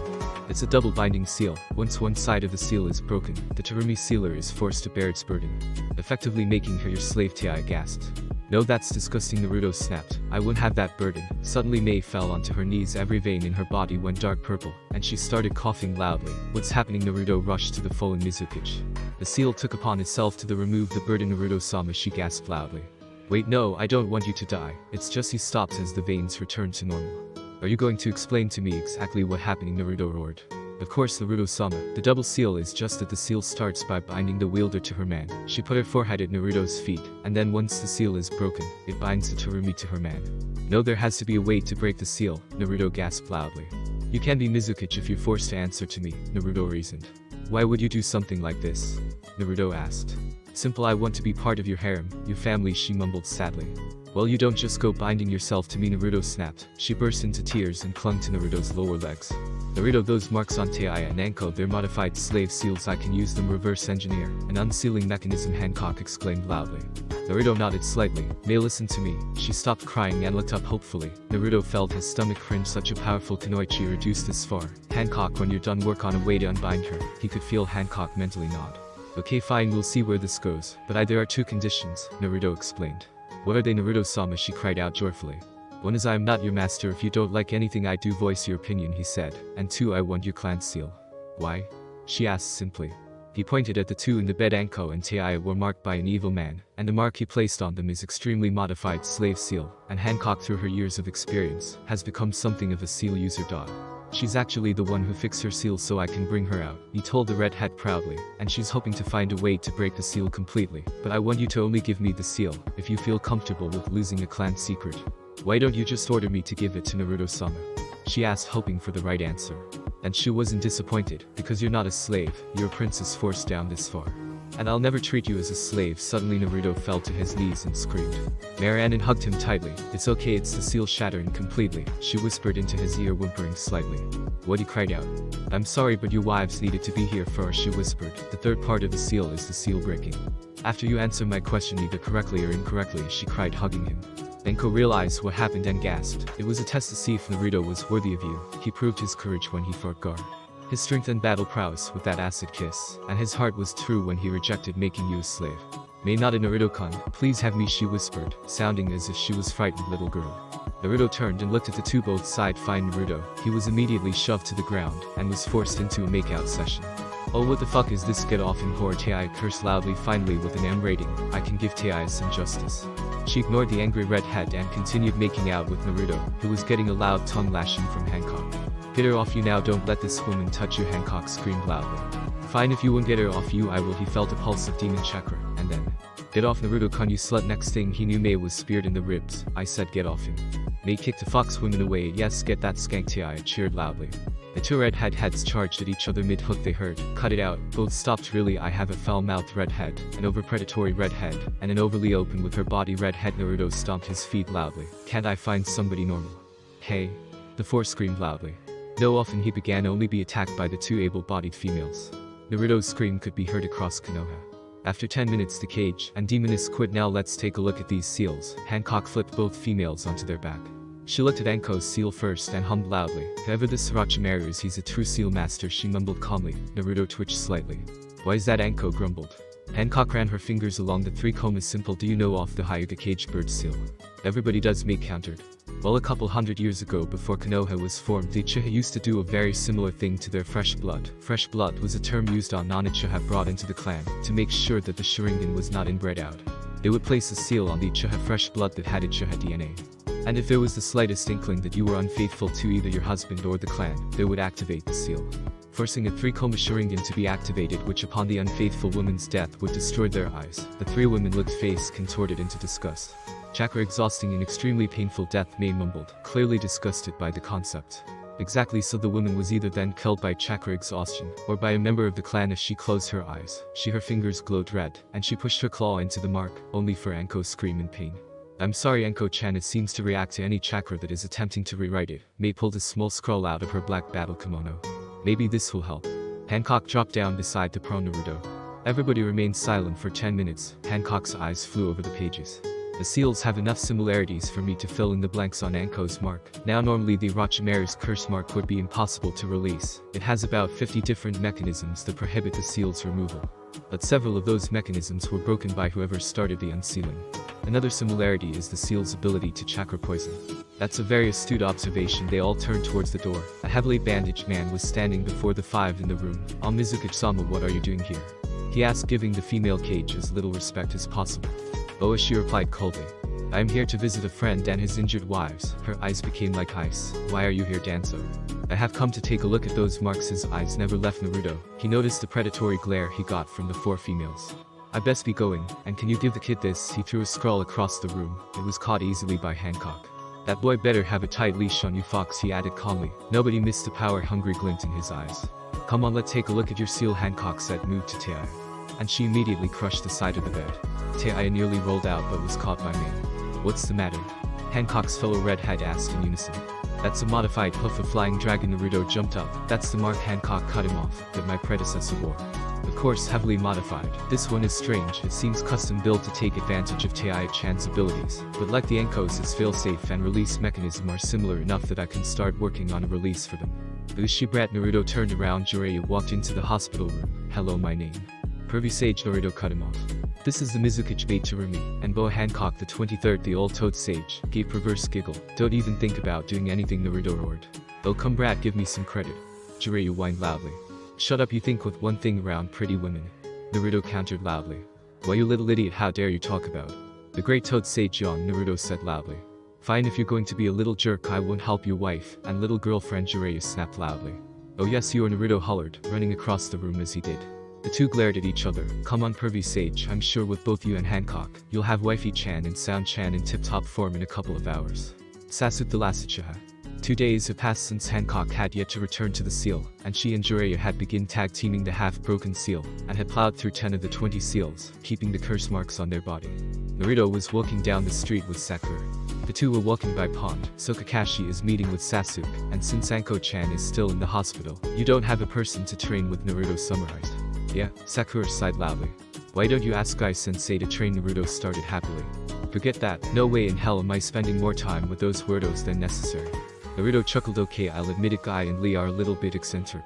It's a double binding seal. Once one side of the seal is broken, the Terumi sealer is forced to bear its burden, effectively making her your slave, Tai gasped. No, that's disgusting, Naruto snapped. I wouldn't have that burden. Suddenly Mei fell onto her knees, every vein in her body went dark purple, and she started coughing loudly. What's happening? Naruto rushed to the fallen Mizukichi. The seal took upon itself to remove the burden. Naruto-sama, she gasped loudly. Wait, no, I don't want you to die. It's just he stopped as the veins returned to normal. Are you going to explain to me exactly what happened? Naruto roared. Of course, Naruto-sama. The double seal is just that the seal starts by binding the wielder to her man. She put her forehead at Naruto's feet, and then once the seal is broken, it binds the Tsurumi to her man. No, there has to be a way to break the seal, Naruto gasped loudly. You can be Mizukichi if you're forced to answer to me, Naruto reasoned. Why would you do something like this? Naruto asked. Simple, I want to be part of your harem, your family, she mumbled sadly. Well, you don't just go binding yourself to me, Naruto snapped. She burst into tears and clung to Naruto's lower legs. Naruto, those marks on Teiya and Anko, they're modified slave seals. I can use them. Reverse engineer an unsealing mechanism, Hancock exclaimed loudly. Naruto nodded slightly. Mei, listen to me. She stopped crying and looked up hopefully. Naruto felt his stomach cringe. Such a powerful kunoichi reduced this far. Hancock, when you're done, work on a way to unbind her. He could feel Hancock mentally nod. Okay, fine, we'll see where this goes. But there are two conditions, Naruto explained. What are they? Naruto-sama, she cried out joyfully. One is I am not your master. If you don't like anything I do, voice your opinion, he said. And two, I want your clan seal. Why? She asked simply. He pointed at the two in the bed. Anko and Teiya were marked by an evil man, and the mark he placed on them is extremely modified slave seal, and Hancock, through her years of experience, has become something of a seal user dog. She's actually the one who fixed her seal so I can bring her out, he told the redhead proudly, and she's hoping to find a way to break the seal completely. But I want you to only give me the seal if you feel comfortable with losing a clan secret. Why don't you just order me to give it to Naruto-sama? She asked, hoping for the right answer. And she wasn't disappointed, because you're not a slave, you're a princess forced down this far. And I'll never treat you as a slave. Suddenly Naruto fell to his knees and screamed. Marianne hugged him tightly. It's okay, it's the seal shattering completely, she whispered into his ear, whimpering slightly. What, he cried out. I'm sorry, but your wives needed to be here first, she whispered. The third part of the seal is the seal breaking. After you answer my question either correctly or incorrectly, she cried, hugging him. Anko realized what happened and gasped. It was a test to see if Naruto was worthy of you. He proved his courage when he fought Gar. His strength and battle prowess with that acid kiss, and his heart was true when he rejected making you a slave. May not a Naruto-kun, please have me, she whispered, sounding as if she was frightened little girl. Naruto turned and looked at the two, both sighed. Fine, Naruto. He was immediately shoved to the ground, and was forced into a makeout session. Oh, what the fuck is this? Get off him, whore, Teiya cursed loudly. Finally, with an M rating, I can give Teiya some justice. She ignored the angry redhead and continued making out with Naruto, who was getting a loud tongue lashing from Hancock. Get her off you now, don't let this woman touch you, Hancock screamed loudly. Fine, if you won't get her off you, I will. He felt a pulse of demon chakra, and then. Get off Naruto-kun, you slut. Next thing he knew, Mei was speared in the ribs. I said get off him. Mei kicked the fox woman away. Yes, get that skank, Teiya cheered loudly. The two redhead heads charged at each other mid-hook. They heard, cut it out. Both stopped. Really, I have a foul-mouthed redhead, an over-predatory redhead, and an overly open with her body redhead. Naruto stomped his feet loudly. Can't I find somebody normal? Hey. The four screamed loudly. No, often he began only be attacked by the two able-bodied females. Naruto's scream could be heard across Konoha. After 10 minutes the cage and demoness quit. Now let's take a look at these seals. Hancock flipped both females onto their back. She looked at Anko's seal first and hummed loudly. Whoever this Orochimaru is, he's a true seal master, she mumbled calmly. Naruto twitched slightly. Why is that? Anko grumbled. Hancock ran her fingers along the three combs. Simple. Do you know off the Hyuga caged bird seal? Everybody does, Mei countered. Well, a couple hundred years ago, before Konoha was formed, the Uchiha used to do a very similar thing to their fresh blood. Fresh blood was a term used on non-Uchiha brought into the clan, to make sure that the Sharingan was not inbred out. They would place a seal on the Uchiha fresh blood that had Uchiha DNA. And if there was the slightest inkling that you were unfaithful to either your husband or the clan, they would activate the seal, forcing a three-koma Sharingan to be activated, which upon the unfaithful woman's death would destroy their eyes. The three women looked face contorted into disgust. Chakra exhausting and extremely painful death, Mei mumbled, clearly disgusted by the concept. Exactly so, the woman was either then killed by chakra exhaustion, or by a member of the clan. As she closed her eyes, her fingers glowed red, and she pushed her claw into the mark, only for Anko's scream in pain. I'm sorry, Anko-chan, it seems to react to any chakra that is attempting to rewrite it. Mei pulled a small scroll out of her black battle kimono. Maybe this will help. Hancock dropped down beside the prone Naruto. Everybody remained silent for 10 minutes. Hancock's eyes flew over the pages. The seals have enough similarities for me to fill in the blanks on Anko's mark. Now normally the Orochimaru's curse mark would be impossible to release. It has about 50 different mechanisms that prohibit the seal's removal. But several of those mechanisms were broken by whoever started the unsealing. Another similarity is the seal's ability to chakra poison. That's a very astute observation. They all turned towards the door. A heavily bandaged man was standing before the five in the room. Mizuki-sama, what are you doing here? He asked, giving the female cage as little respect as possible. She replied coldly. I am here to visit a friend and his injured wives. Her eyes became like ice. Why are you here, Danzo? I have come to take a look at those marks. His eyes never left Naruto. He noticed the predatory glare he got from the four females. I best be going, and can you give the kid this? He threw a scroll across the room. It was caught easily by Hancock. That boy better have a tight leash on you, Fox, he added calmly. Nobody missed the power-hungry glint in his eyes. Come on, let's take a look at your seal, Hancock said, moved to Tei. And she immediately crushed the side of the bed. Tei nearly rolled out but was caught by me. What's the matter? Hancock's fellow redhead asked in unison. That's a modified hoof of flying dragon. Naruto jumped up. That's the mark. Hancock cut him off, that my predecessor wore. Of course, heavily modified. This one is strange. It seems custom built to take advantage of Tei-chan's abilities. But like the Enkos, its failsafe and release mechanism are similar enough that I can start working on a release for them. Ushi brat. Naruto turned around. Jiraiya walked into the hospital room. Hello, my name. Pervy Sage. Naruto cut him off. This is the Mizuki bait Terumi, and Boa Hancock the 23rd, the old toad sage, gave perverse giggle. Don't even think about doing anything, Naruto roared. Oh come brat, give me some credit. Jiraiya whined loudly. Shut up, you think with one thing around pretty women. Naruto countered loudly. Why you little idiot, how dare you talk about the great toad sage yawned, Naruto said loudly. Fine, if you're going to be a little jerk I won't help your wife and little girlfriend, Jiraiya snapped loudly. Oh yes you are, Naruto hollered, running across the room as he did. The two glared at each other. Come on pervy sage, I'm sure with both you and Hancock, you'll have wifey-chan and Sound-chan in tip-top form in a couple of hours. Sasuke the Lasichaha. 2 days have passed since Hancock had yet to return to the seal, and she and Jiraiya had begun tag-teaming the half-broken seal, and had plowed through 10 of the 20 seals, keeping the curse marks on their body. Naruto was walking down the street with Sakura. The two were walking by pond, so Kakashi is meeting with Sasuke, and since Anko-chan is still in the hospital, you don't have a person to train with, Naruto summarized. Yeah, Sakura sighed loudly. Why don't you ask Guy-sensei to train? Naruto started happily. Forget that, no way in hell am I spending more time with those weirdos than necessary. Naruto chuckled. Okay, I'll admit it, Guy and Lee are a little bit eccentric.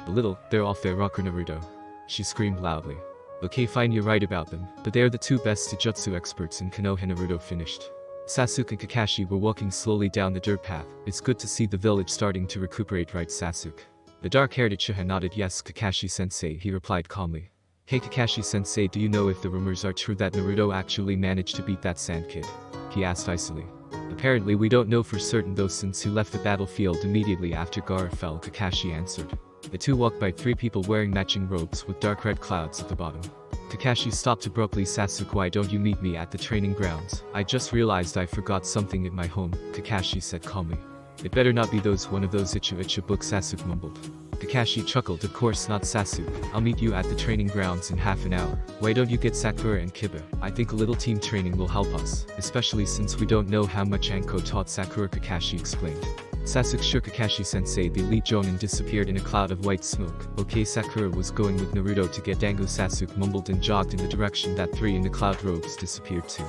A little, they're off their rocker, Naruto. She screamed loudly. Okay fine, you're right about them, but they're the two best Jujutsu experts in Konoha, Naruto finished. Sasuke and Kakashi were walking slowly down the dirt path. It's good to see the village starting to recuperate, right Sasuke? The dark-haired Uchiha nodded. Yes, Kakashi-sensei, he replied calmly. Hey Kakashi-sensei, do you know if the rumors are true that Naruto actually managed to beat that sand kid? He asked icily. Apparently we don't know for certain though, since he left the battlefield immediately after Gaara fell, Kakashi answered. The two walked by 3 people wearing matching robes with dark red clouds at the bottom. Kakashi stopped abruptly. Sasuke, why don't you meet me at the training grounds? I just realized I forgot something at my home, Kakashi said calmly. It better not be one of those Icha books, Sasuke mumbled. Kakashi chuckled. Of course not Sasuke, I'll meet you at the training grounds in half an hour. Why don't you get Sakura and Kiba? I think a little team training will help us, especially since we don't know how much Anko taught Sakura, Kakashi explained. Sasuke shook. Kakashi-sensei, the elite Jonin disappeared in a cloud of white smoke. Okay, Sakura was going with Naruto to get Dango, Sasuke mumbled and jogged in the direction that 3 in the cloud robes disappeared to.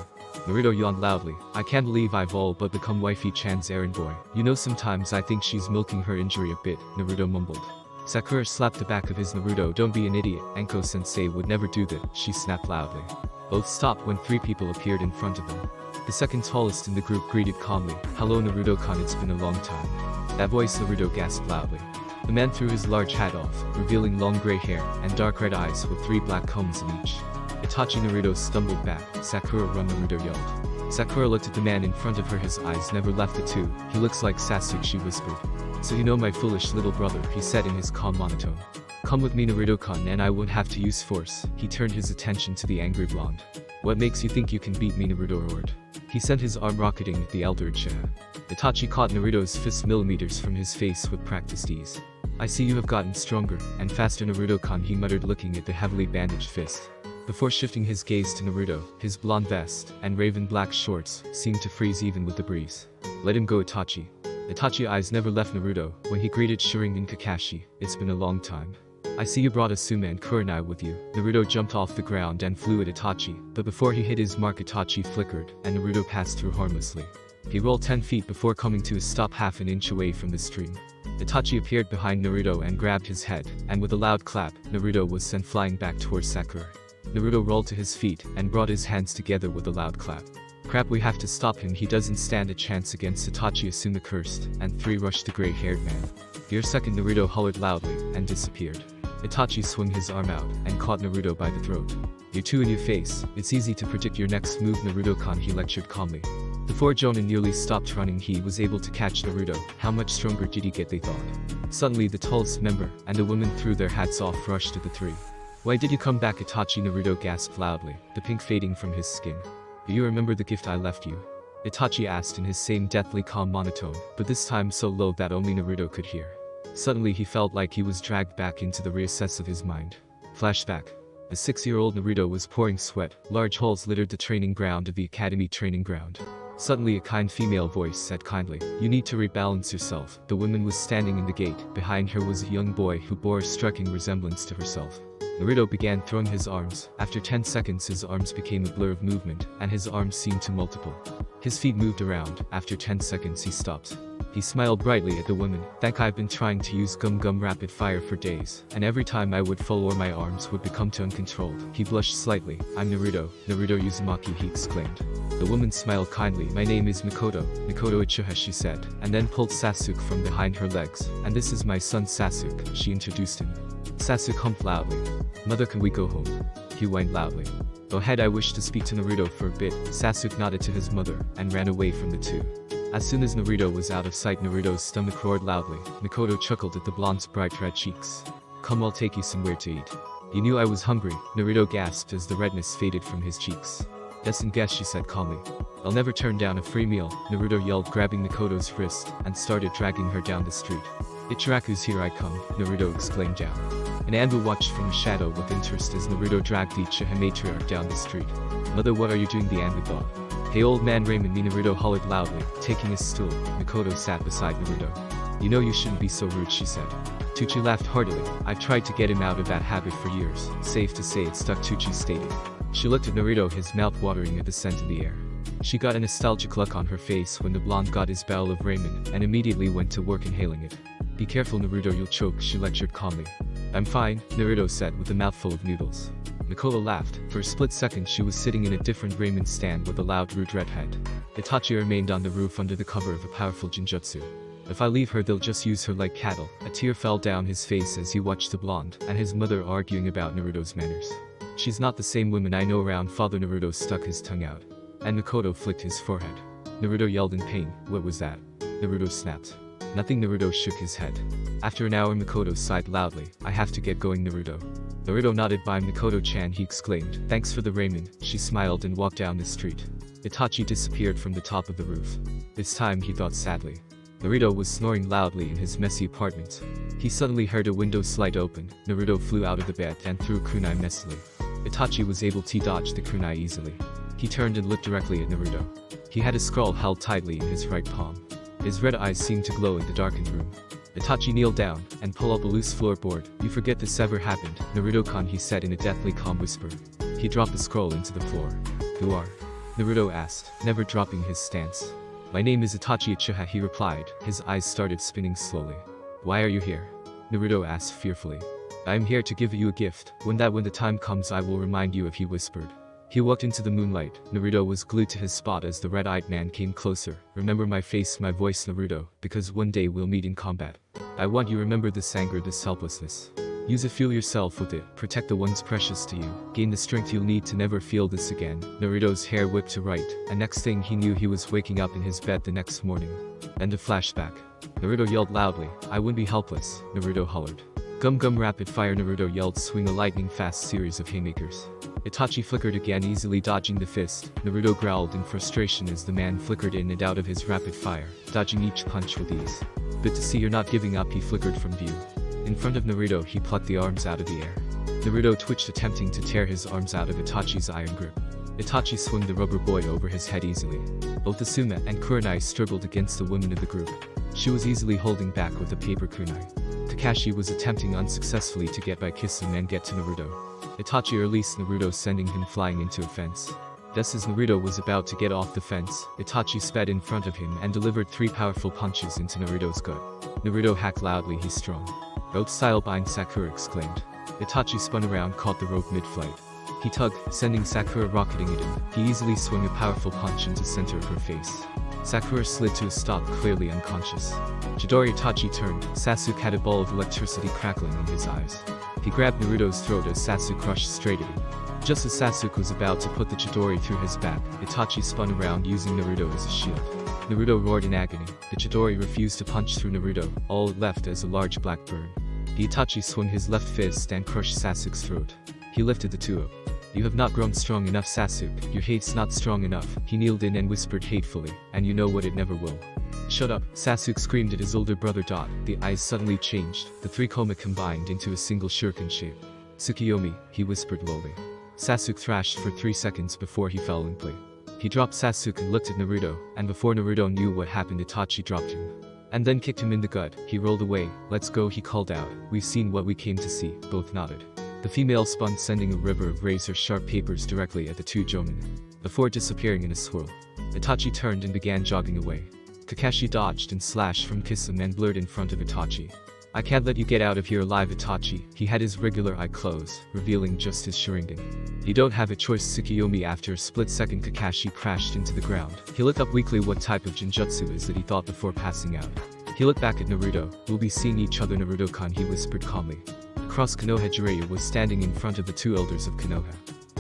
Naruto yawned loudly. I can't believe I've all but become wifey-chan's errand boy. You know, sometimes I think she's milking her injury a bit, Naruto mumbled. Sakura slapped the back of his. Naruto, don't be an idiot, Anko-sensei would never do that, she snapped loudly. Both stopped when 3 people appeared in front of them. The second tallest in the group greeted calmly. Hello Naruto-kun, it's been a long time. That voice, Naruto gasped loudly. The man threw his large hat off, revealing long gray hair and dark red eyes with 3 black combs in each. Itachi. Naruto stumbled back. Sakura, run, Naruto yelled. Sakura looked at the man in front of her. His eyes never left the two. He looks like Sasuke, she whispered. So you know my foolish little brother, he said in his calm monotone. Come with me Naruto-kun and I won't have to use force. He turned his attention to the angry blonde. What makes you think you can beat me, Naruto roared. He sent his arm rocketing at the elder Uchiha. Itachi caught Naruto's fist millimeters from his face with practiced ease. I see you have gotten stronger and faster, Naruto-kun, he muttered, looking at the heavily bandaged fist. Before shifting his gaze to Naruto, his blonde vest and raven black shorts seemed to freeze even with the breeze. Let him go, Itachi. Itachi's eyes never left Naruto when he greeted Sharingan Kakashi. It's been a long time. I see you brought Asuma and Kurenai with you. Naruto jumped off the ground and flew at Itachi, but before he hit his mark Itachi flickered, and Naruto passed through harmlessly. He rolled 10 feet before coming to a stop half an inch away from the stream. Itachi appeared behind Naruto and grabbed his head, and with a loud clap, Naruto was sent flying back towards Sakura. Naruto rolled to his feet and brought his hands together with a loud clap. Crap, we have to stop him, he doesn't stand a chance against Itachi. Asuma cursed, and 3 rushed the gray-haired man. Dear second, Naruto hollered loudly, and disappeared. Itachi swung his arm out, and caught Naruto by the throat. You two in your face, it's easy to predict your next move, Naruto-kun, he lectured calmly. Before Jonin nearly stopped running, he was able to catch Naruto. How much stronger did he get, they thought. Suddenly the tallest member, and the women threw their hats off, rushed to the 3. Why did you come back, Itachi? Naruto gasped loudly, the pink fading from his skin. Do you remember the gift I left you? Itachi asked in his same deathly calm monotone, but this time so low that only Naruto could hear. Suddenly he felt like he was dragged back into the recess of his mind. Flashback. A 6-year-old Naruto was pouring sweat. Large holes littered the training ground of the academy training ground. Suddenly a kind female voice said kindly, "You need to rebalance yourself." The woman was standing in the gate. Behind her was a young boy who bore a striking resemblance to herself. Naruto began throwing his arms. After 10 seconds his arms became a blur of movement, and his arms seemed to multiple. His feet moved around. After 10 seconds he stopped. He smiled brightly at the woman. "Thank, I've been trying to use Gum Rapid Fire for days, and every time I would fall or my arms would become too uncontrolled." He blushed slightly. "I'm Naruto Uzumaki," he exclaimed. The woman smiled kindly. "My name is Mikoto Uchiha," she said, and then pulled Sasuke from behind her legs. "And this is my son Sasuke," she introduced him. Sasuke humped loudly. "Mother, can we go home?" He whined loudly. "Go ahead, I wish to speak to Naruto for a bit." Sasuke nodded to his mother, and ran away from the 2. As soon as Naruto was out of sight, Naruto's stomach roared loudly. Mikoto chuckled at the blonde's bright red cheeks. "Come, I'll take you somewhere to eat." "You knew I was hungry," Naruto gasped as the redness faded from his cheeks. "Yes, and guess," she said calmly. "I'll never turn down a free meal," Naruto yelled, grabbing Mikoto's wrist, and started dragging her down the street. "Ichiraku's here I come," Naruto exclaimed down. An Anbu watched from a shadow with interest as Naruto dragged the Uchiha matriarch down the street. "Mother, what are you doing?" the Anbu thought. "Hey old man Raymond," Naruto hollered loudly, taking his stool. Mikoto sat beside Naruto. "You know you shouldn't be so rude," she said. Tucci laughed heartily. "I've tried to get him out of that habit for years. Safe to say it stuck," Tucci stated. She looked at Naruto, his mouth watering at the scent in the air. She got a nostalgic look on her face when the blonde got his barrel of ramen, and immediately went to work inhaling it. "Be careful, Naruto, you'll choke," she lectured calmly. "I'm fine," Naruto said with a mouthful of noodles. Mikoto laughed. For a split second she was sitting in a different ramen stand with a loud rude redhead. Itachi remained on the roof under the cover of a powerful genjutsu. "If I leave her they'll just use her like cattle." A tear fell down his face as he watched the blonde and his mother arguing about Naruto's manners. "She's not the same woman I know around father." Naruto stuck his tongue out. And Mikoto flicked his forehead. Naruto yelled in pain. "What was that?" Naruto snapped. "Nothing." Naruto shook his head. After an hour Mikoto sighed loudly. "I have to get going, Naruto." Naruto nodded. "Bye, Mikoto-chan," he exclaimed. "Thanks for the ramen." She smiled and walked down the street. Itachi disappeared from the top of the roof. This time, he thought sadly. Naruto was snoring loudly in his messy apartment. He suddenly heard a window slide open. Naruto flew out of the bed and threw a kunai messily. Itachi was able to dodge the kunai easily. He turned and looked directly at Naruto. He had a scroll held tightly in his right palm. His red eyes seemed to glow in the darkened room. Itachi kneeled down and pulled up a loose floorboard. "You forget this ever happened, Naruto-kun," he said in a deathly calm whisper. He dropped the scroll into the floor. "Who are?" Naruto asked, never dropping his stance. "My name is Itachi Uchiha," he replied. His eyes started spinning slowly. "Why are you here?" Naruto asked fearfully. "I am here to give you a gift. When the time comes I will remind you of," he whispered. He walked into the moonlight. Naruto was glued to his spot as the red-eyed man came closer. "Remember my face, my voice, Naruto, because one day we'll meet in combat. I want you to remember this anger, this helplessness. Use it, fuel yourself with it, protect the ones precious to you. Gain the strength you'll need to never feel this again." Naruto's hair whipped to right, and next thing he knew he was waking up in his bed the next morning. End of flashback. Naruto yelled loudly. "I wouldn't be helpless," Naruto hollered. Gum Rapid Fire," Naruto yelled, swing a lightning-fast series of haymakers. Itachi flickered again, easily dodging the fist. Naruto growled in frustration as the man flickered in and out of his rapid fire, dodging each punch with ease. "Good to see you're not giving up," he flickered from view. In front of Naruto he plucked the arms out of the air. Naruto twitched, attempting to tear his arms out of Itachi's iron grip. Itachi swung the rubber boy over his head easily. Both Asuma and Kurenai struggled against the woman of the group. She was easily holding back with a paper kunai. Kakashi was attempting unsuccessfully to get by Kisame and get to Naruto. Itachi released Naruto, sending him flying into a fence. Just as Naruto was about to get off the fence, Itachi sped in front of him and delivered 3 powerful punches into Naruto's gut. Naruto hacked loudly, "He's strong." "Rope style bind," Sakura exclaimed. Itachi spun around, caught the rope mid-flight. He tugged, sending Sakura rocketing at him. He easily swung a powerful punch into the center of her face. Sakura slid to a stop, clearly unconscious. Chidori Itachi turned. Sasuke had a ball of electricity crackling in his eyes. He grabbed Naruto's throat as Sasuke crushed straight at him. Just as Sasuke was about to put the Chidori through his back, Itachi spun around using Naruto as a shield. Naruto roared in agony. The Chidori refused to punch through Naruto, all it left as a large black burn. The Itachi swung his left fist and crushed Sasuke's throat. He lifted the two up. "You have not grown strong enough, Sasuke. Your hate's not strong enough." He kneeled in and whispered hatefully, "And you know what, it never will." "Shut up," Sasuke screamed at his older brother. The eyes suddenly changed. The 3 koma combined into a single shuriken shape. "Tsukiyomi," he whispered lowly. Sasuke thrashed for 3 seconds before he fell limply. He dropped Sasuke and looked at Naruto, and before Naruto knew what happened, Itachi dropped him. And then kicked him in the gut. He rolled away. "Let's go," he called out. "We've seen what we came to see." Both nodded. The female spun, sending a river of razor-sharp papers directly at the 2 jonin, before disappearing in a swirl. Itachi turned and began jogging away. Kakashi dodged and slashed from Kisame and blurred in front of Itachi. "I can't let you get out of here alive, Itachi." He had his regular eye closed, revealing just his Sharingan. "You don't have a choice, Tsukiyomi." After a split second, Kakashi crashed into the ground. He looked up weakly. What type of genjutsu is that, he thought before passing out. He looked back at Naruto. "We'll be seeing each other, Naruto-kun," he whispered calmly. Across Konoha, Jiraiya was standing in front of the 2 elders of Konoha.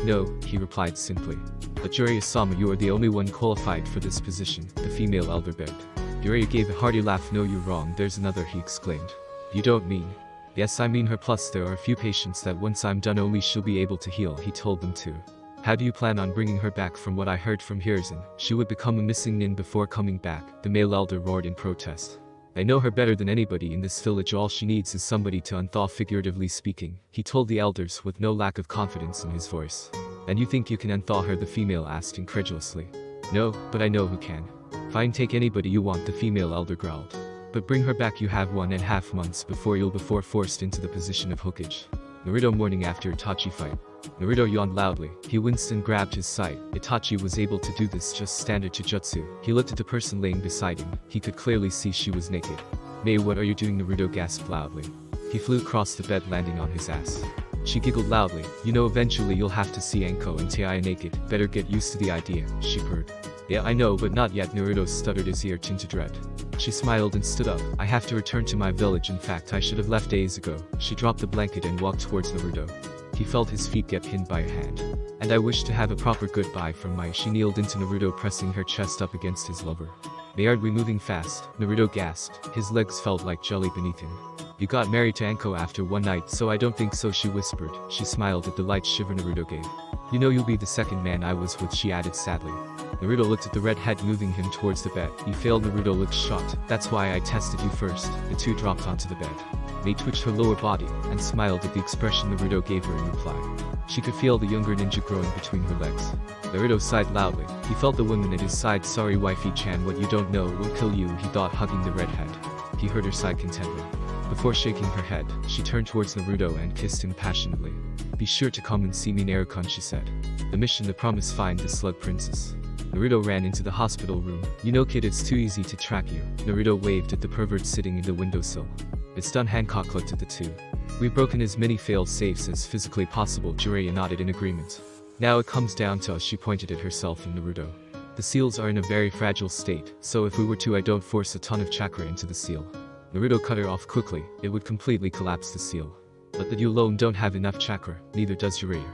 "No," he replied simply. "But Jiraiya-sama, you are the only one qualified for this position," the female elder begged. Jiraiya gave a hearty laugh. "No, you're wrong. There's another," he exclaimed. "You don't mean?" "Yes, I mean her. Plus there are a few patients that once I'm done only she'll be able to heal," he told them too. "How do you plan on bringing her back?" "From what I heard from Hiruzen, she would become a missing nin before coming back," the male elder roared in protest. "I know her better than anybody in this village. All she needs is somebody to unthaw, figuratively speaking," he told the elders with no lack of confidence in his voice. "And you think you can unthaw her?" the female asked incredulously. "No, but I know who can." "Fine, take anybody you want," the female elder growled. "But bring her back. You have 1.5 months before you'll be forced into the position of Hokage." Naruto morning after Itachi fight. Naruto yawned loudly. He winced and grabbed his sight. Itachi was able to do this just standard Jujutsu. He looked at the person laying beside him. He could clearly see she was naked. "Mei, what are you doing?" Naruto gasped loudly. He flew across the bed, landing on his ass. She giggled loudly. "You know, eventually you'll have to see Anko and Taiya naked. Better get used to the idea," she purred. "Yeah, I know, but not yet." Naruto stuttered, his ear tinged to dread. She smiled and stood up. "I have to return to my village. In fact, I should have left days ago." She dropped the blanket and walked towards Naruto. He felt his feet get pinned by a hand. "And I wish to have a proper goodbye from Mai." She kneeled into Naruto, pressing her chest up against his lover. "They are we moving fast?" Naruto gasped. His legs felt like jelly beneath him. "You got married to Anko after one night, so I don't think so," she whispered. She smiled at the light shiver Naruto gave. "You know, you'll be the second man I was with," she added sadly. Naruto looked at the redhead, moving him towards the bed. "You failed." Naruto looked shocked. "That's why I tested you first." The 2 dropped onto the bed. Mei twitched her lower body and smiled at the expression Naruto gave her in reply. She could feel the younger ninja growing between her legs. Naruto sighed loudly. He felt the woman at his side. "Sorry, wifey-chan, what you don't know will kill you," he thought, hugging the redhead. He heard her sigh contentedly. Before shaking her head, she turned towards Naruto and kissed him passionately. "Be sure to come and see me, Naruto-kun," she said. "The mission, the promise, find the slug princess." Naruto ran into the hospital room. "You know, kid, it's too easy to track you." Naruto waved at the pervert sitting in the windowsill. "It's done." Hancock looked at the 2. "We've broken as many failed safes as physically possible." Jiraiya nodded in agreement. "Now it comes down to us." She pointed at herself and Naruto. "The seals are in a very fragile state, so if we were to, I don't force a ton of chakra into the seal." Naruto cut her off quickly. "It would completely collapse the seal. But that you alone don't have enough chakra, neither does Jiraiya.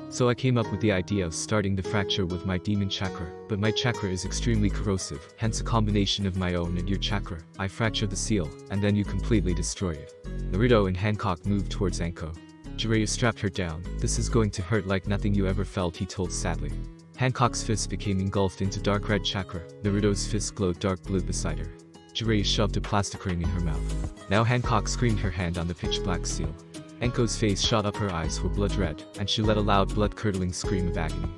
So I came up with the idea of starting the fracture with my demon chakra, but my chakra is extremely corrosive, hence a combination of my own and your chakra. I fracture the seal, and then you completely destroy it." Naruto and Hancock moved towards Anko. Jiraiya strapped her down. "This is going to hurt like nothing you ever felt," he told sadly. Hancock's fist became engulfed into dark red chakra. Naruto's fist glowed dark blue beside her. Jiraiya shoved a plastic ring in her mouth. Now Hancock screamed, her hand on the pitch black seal. Anko's face shot up, her eyes were blood red, and she let a loud blood-curdling scream of agony.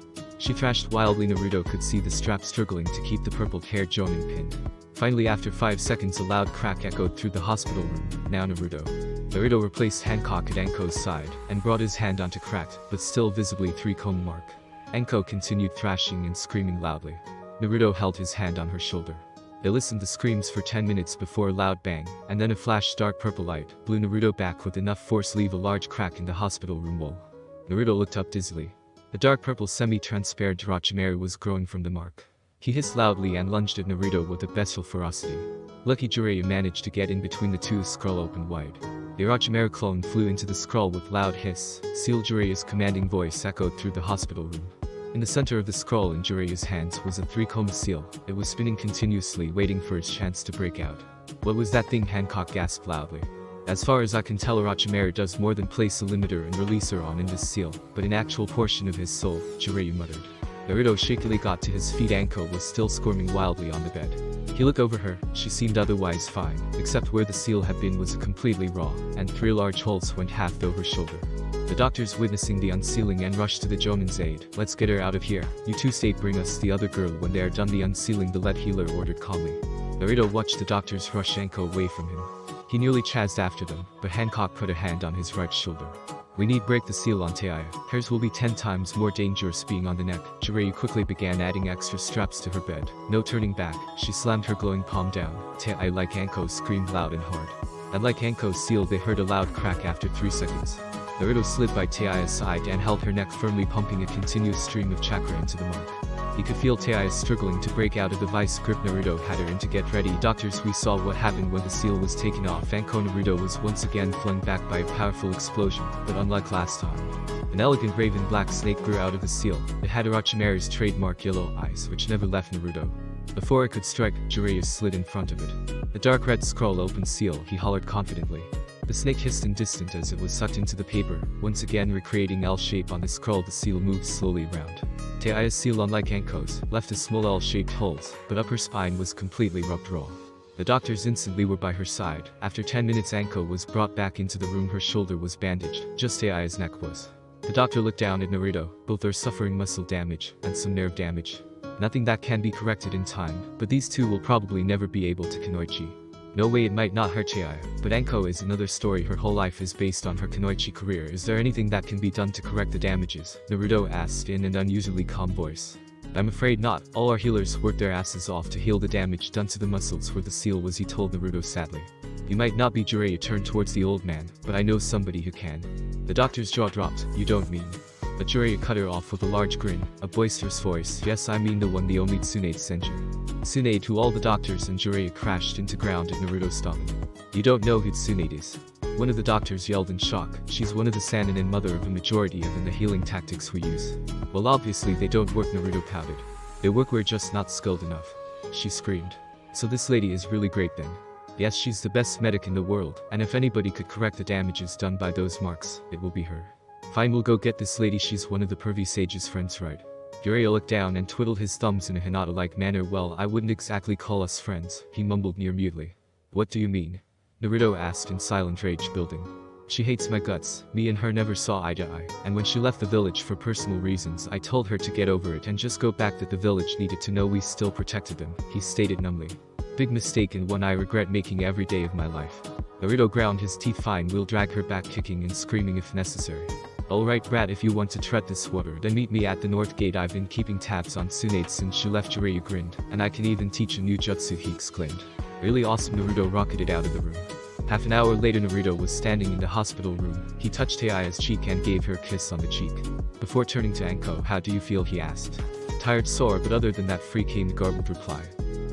She thrashed wildly. Naruto could see the strap struggling to keep the purple-haired Jonin pinned. Finally, after 5 seconds, a loud crack echoed through the hospital room. Now Naruto replaced Hancock at Anko's side, and brought his hand onto cracked, but still visibly 3-comb mark. Anko continued thrashing and screaming loudly. Naruto held his hand on her shoulder. They listened to screams for 10 minutes before a loud bang, and then a flash dark purple light blew Naruto back with enough force to leave a large crack in the hospital room wall. Naruto looked up dizzily. The dark purple semi-transparent Orochimaru was growing from the mark. He hissed loudly and lunged at Naruto with a bestial ferocity. Lucky Jiraiya managed to get in between the two. Scroll opened wide. The Orochimaru clone flew into the scroll with loud hiss. Seal Jiraiya's commanding voice echoed through the hospital room. In the center of the scroll in Jiraiya's hands was a 3-comb seal. It was spinning continuously, waiting for its chance to break out. What was that thing? Hancock gasped loudly. As far as I can tell, Orochimaru does more than place a limiter and releaser on in this seal, but an actual portion of his soul, Jiraiya muttered. Naruto shakily got to his feet. Anko was still squirming wildly on the bed. He looked over her. She seemed otherwise fine, except where the seal had been was completely raw, and 3 large holes went half over her shoulder. The doctors, witnessing the unsealing, and rushed to the Jonin's aid. Let's get her out of here. You two stay, bring us the other girl when they are done the unsealing, the lead healer ordered calmly. Naruto watched the doctors rush Anko away from him. He nearly chased after them, but Hancock put a hand on his right shoulder. We need break the seal on Taiya. Hers will be 10 times more dangerous being on the neck. Jiraiya quickly began adding extra straps to her bed. No turning back, she slammed her glowing palm down. Taiya, like Anko, screamed loud and hard. And like Anko's seal, they heard a loud crack after 3 seconds. Naruto slid by Taiya's side and held her neck firmly, pumping a continuous stream of chakra into the mark. He could feel Taiya struggling to break out of the vice grip Naruto had her in to get ready. Doctors, we saw what happened when the seal was taken off. Anko. Naruto was once again flung back by a powerful explosion, but unlike last time, an elegant raven black snake grew out of the seal. It had Orochimaru's trademark yellow eyes, which never left Naruto. Before it could strike, Jiraiya slid in front of it. The dark red scroll opened. Seal, he hollered confidently. The snake hissed in distant as it was sucked into the paper, once again recreating L shape on the scroll. The seal moved slowly around. Taiya's seal, unlike Anko's, left a small L-shaped holes, but upper spine was completely rubbed raw. The doctors instantly were by her side. After 10 minutes, Anko was brought back into the room. Her shoulder was bandaged, just Taiya's neck was. The doctor looked down at Naruto. Both are suffering muscle damage, and some nerve damage. Nothing that can be corrected in time, but these two will probably never be able to Kunoichi. No way, it might not hurt Taiya, but Anko is another story. Her whole life is based on her Kunoichi career. Is there anything that can be done to correct the damages? Naruto asked in an unusually calm voice. I'm afraid not. All our healers worked their asses off to heal the damage done to the muscles where the seal was, he told Naruto sadly. You might not be. Jiraiya turned towards the old man, but I know somebody who can. The doctor's jaw dropped. You don't mean? But Jiraiya cut her off with a large grin, a boisterous voice. Yes, I mean the one, the only Tsunade Senju. Tsunade, who all the doctors and Jiraiya crashed into ground at Naruto's stopping. You don't know who Tsunade is? One of the doctors yelled in shock. She's one of the Sannin and mother of a majority of the healing tactics we use. Well, obviously they don't work, Naruto pouted. They work, we're just not skilled enough. She screamed. So this lady is really great then? Yes, she's the best medic in the world, and if anybody could correct the damages done by those marks, it will be her. Fine, we'll go get this lady. She's one of the pervy sage's friends, right? Jiraiya looked down and twiddled his thumbs in a Hinata-like manner. Well, I wouldn't exactly call us friends, he mumbled near mutely. What do you mean? Naruto asked in silent rage building. She hates my guts. Me and her never saw eye to eye, and when she left the village for personal reasons, I told her to get over it and just go back. That the village needed to know we still protected them, he stated numbly. Big mistake, and one I regret making every day of my life. Naruto ground his teeth. Fine, we'll drag her back kicking and screaming if necessary. Alright brat, if you want to tread this water, then meet me at the north gate. I've been keeping tabs on Tsunade since she left. Jiraiya grinned. And I can even teach a new jutsu, he exclaimed. Really awesome. Naruto rocketed out of the room. Half an hour later, Naruto was standing in the hospital room. He touched Taiya's cheek and gave her a kiss on the cheek. Before turning to Anko, how do you feel, he asked. Tired, sore, but other than that free, came the garbled reply.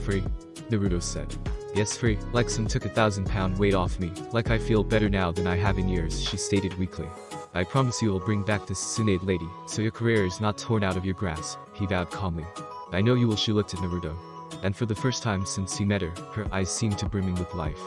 Free? Naruto said. Yes, free, like some took 1,000-pound weight off me, like I feel better now than I have in years, she stated weakly. I promise you will bring back this Tsunade lady, so your career is not torn out of your grasp, he vowed calmly. I know you will. She looked at Naruto. And for the first time since he met her, her eyes seemed to brimming with life.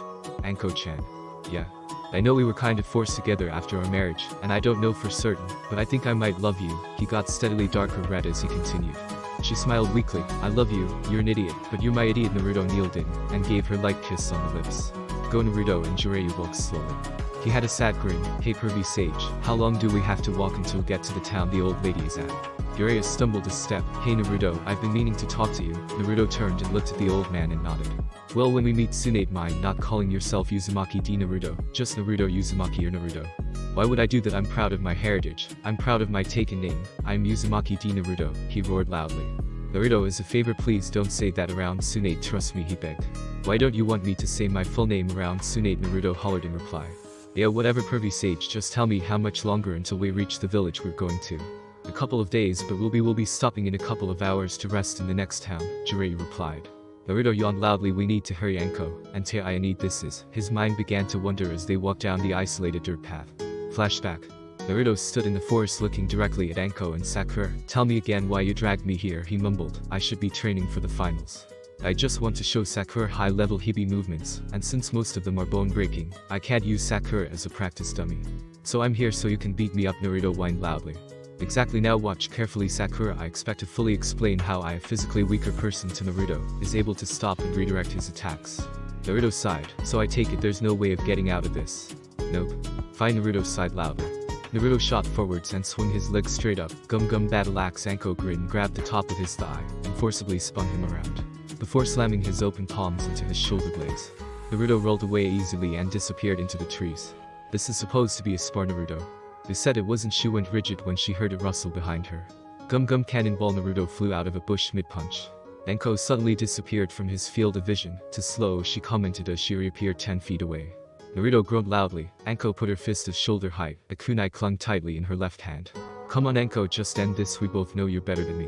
Anko-chan. Yeah. I know we were kind of forced together after our marriage, and I don't know for certain, but I think I might love you. He got steadily darker red as he continued. She smiled weakly. I love you, you're an idiot, but you're my idiot. Naruto kneeled in, and gave her light kiss on the lips. Go, Naruto. And Jiraiya walked slowly. He had a sad grin. Hey pervy sage, how long do we have to walk until we get to the town the old lady is at? Jiraiya stumbled a step. Hey Naruto, I've been meaning to talk to you. Naruto turned and looked at the old man and nodded. Well, when we meet Tsunade, mind not calling yourself Uzumaki D Naruto, just Naruto Uzumaki or Naruto. Why would I do that? I'm proud of my heritage. I'm proud of my taken name. I'm Uzumaki D Naruto, he roared loudly. Naruto, as a favor, please don't say that around Tsunade, trust me, he begged. Why don't you want me to say my full name around Tsunade? Naruto hollered in reply. Yeah, whatever, pervy sage, just tell me how much longer until we reach the village we're going to. A couple of days, but we'll be stopping in a couple of hours to rest in the next town, Jiraiya replied. Naruto yawned loudly. We need to hurry, Anko, and Jiraiya need this is. His mind began to wander as they walked down the isolated dirt path. Flashback. Naruto stood in the forest looking directly at Anko and Sakura. Tell me again why you dragged me here, he mumbled. I should be training for the finals. I just want to show Sakura high-level hibi movements, and since most of them are bone-breaking, I can't use Sakura as a practice dummy. So I'm here so you can beat me up, Naruto whined loudly. Exactly, now watch carefully, Sakura. I expect to fully explain how I, a physically weaker person to Naruto, is able to stop and redirect his attacks. Naruto sighed. So I take it there's no way of getting out of this. Nope. Fine, Naruto sighed loudly. Naruto shot forwards and swung his legs straight up. Gum battle axe. Anko grinned, grabbed the top of his thigh, and forcibly spun him around, before slamming his open palms into his shoulder blades. Naruto rolled away easily and disappeared into the trees. This is supposed to be a spar, Naruto. They said it wasn't. She went rigid when she heard a rustle behind her. Gum cannonball. Naruto flew out of a bush mid-punch. Anko suddenly disappeared from his field of vision. Too slow, she commented as she reappeared 10 feet away. Naruto groaned loudly. Anko put her fist of shoulder height. A kunai clung tightly in her left hand. Come on, Anko, just end this. We both know you're better than me.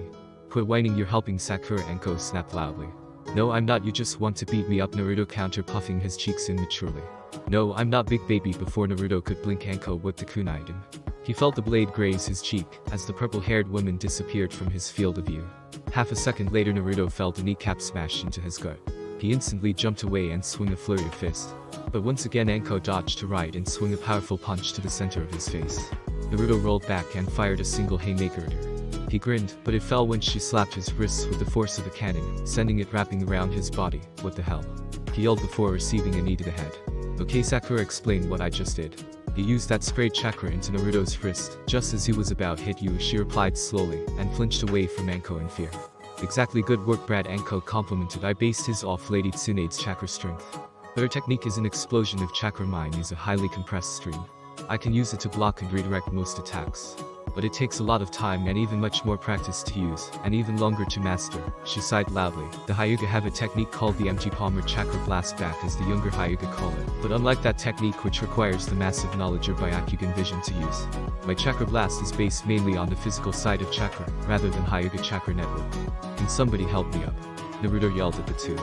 Quit whining, you're helping Sakura. Anko snapped loudly. No, I'm not. You just want to beat me up, Naruto countered, puffing his cheeks immaturely. No, I'm not, big baby. Before Naruto could blink, Anko whipped the kunai at him. He felt the blade graze his cheek as the purple-haired woman disappeared from his field of view. Half a second later, Naruto felt a kneecap smash into his gut. He instantly jumped away and swung a flurry of fist. But once again, Anko dodged to right and swung a powerful punch to the center of his face. Naruto rolled back and fired a single haymaker at her. He grinned, but it fell when she slapped his wrists with the force of the cannon, sending it wrapping around his body. What the hell? He yelled before receiving a knee to the head. Okay, Sakura, explain what I just did. He used that sprayed chakra into Naruto's wrist. Just as he was about hit you, she replied slowly, and flinched away from Anko in fear. Exactly, good work, Brad, Anko complimented. I based his off Lady Tsunade's chakra strength. But her technique is an explosion of chakra. Mine is a highly compressed stream. I can use it to block and redirect most attacks. But it takes a lot of time and even much more practice to use, and even longer to master. She sighed loudly. The Hyuga have a technique called the empty palmer chakra blastback, as the younger Hyuga call it. But unlike that technique, which requires the massive knowledge of Byakugan vision to use, my chakra blast is based mainly on the physical side of chakra, rather than Hyuga chakra network. Can somebody help me up? Naruto yelled at the two.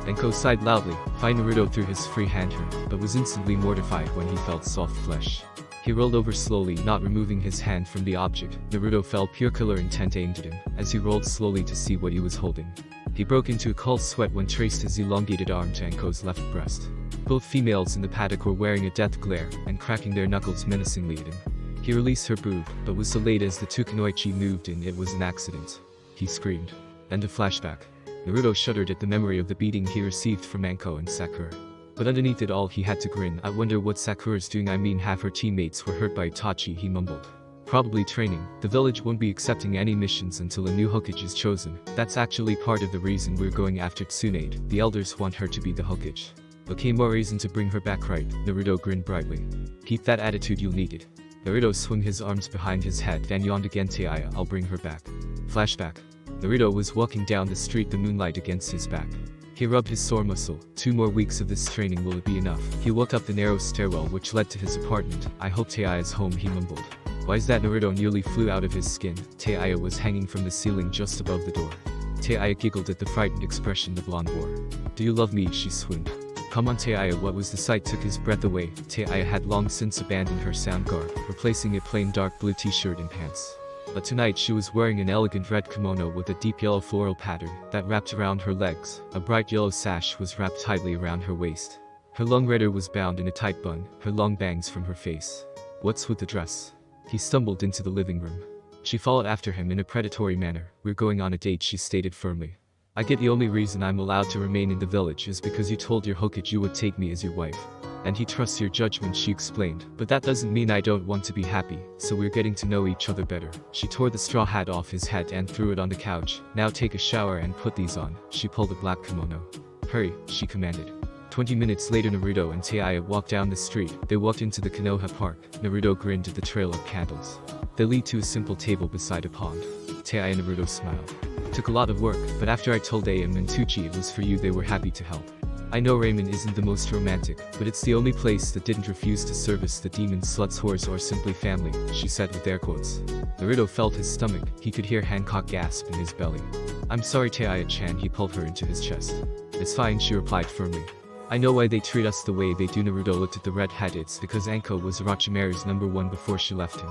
Anko sighed loudly. Fine. Naruto threw his free hand her, but was instantly mortified when he felt soft flesh. He rolled over slowly, not removing his hand from the object. Naruto felt pure killer intent aimed at him, as he rolled slowly to see what he was holding. He broke into a cold sweat when traced his elongated arm to Anko's left breast. Both females in the paddock were wearing a death glare, and cracking their knuckles menacingly at him. He released her boob, but was so late as the Tukunoichi moved in. It was an accident. He screamed. End of flashback. Naruto shuddered at the memory of the beating he received from Anko and Sakura. But underneath it all, he had to grin. I wonder what Sakura's doing. I mean, half her teammates were hurt by Itachi, he mumbled. Probably training. The village won't be accepting any missions until a new Hokage is chosen. That's actually part of the reason we're going after Tsunade. The elders want her to be the Hokage. Okay, more reason to bring her back, right? Naruto grinned brightly. Keep that attitude, you'll need it. Naruto swung his arms behind his head and yawned again. Jiraiya, I'll bring her back. Flashback. Naruto was walking down the street, the moonlight against his back. He rubbed his sore muscle. 2 more weeks of this training, will it be enough? He walked up the narrow stairwell which led to his apartment. I hope Jiraiya's home, he mumbled. Why is that? Naruto nearly flew out of his skin. Jiraiya was hanging from the ceiling just above the door. Jiraiya giggled at the frightened expression the blonde wore. Do you love me? She swooned. Come on, Jiraiya. What was the sight took his breath away. Jiraiya had long since abandoned her sound garb, replacing a plain dark blue t-shirt and pants. But tonight she was wearing an elegant red kimono with a deep yellow floral pattern that wrapped around her legs. A bright yellow sash was wrapped tightly around her waist. Her long red hair was bound in a tight bun, her long bangs from her face. What's with the dress? He stumbled into the living room. She followed after him in a predatory manner. We're going on a date, she stated firmly. I get the only reason I'm allowed to remain in the village is because you told your Hokage you would take me as your wife. And he trusts your judgment, she explained. But that doesn't mean I don't want to be happy, so we're getting to know each other better. She tore the straw hat off his head and threw it on the couch. Now take a shower and put these on. She pulled a black kimono. Hurry, she commanded. 20 minutes later, Naruto and Taiya walked down the street. They walked into the Konoha Park. Naruto grinned at the trail of candles. They lead to a simple table beside a pond. Taiya and Naruto smiled. Took a lot of work, but after I told Aim and Tucci it was for you, they were happy to help. I know Ramen isn't the most romantic, but it's the only place that didn't refuse to service the demon sluts, whores, or simply family, she said with air quotes. Naruto felt his stomach. He could hear Hancock gasp in his belly. I'm sorry, Taiya-chan, he pulled her into his chest. It's fine, she replied firmly. I know why they treat us the way they do. Naruto looked at the red hat. It's because Anko was Orochimaru's #1 before she left him.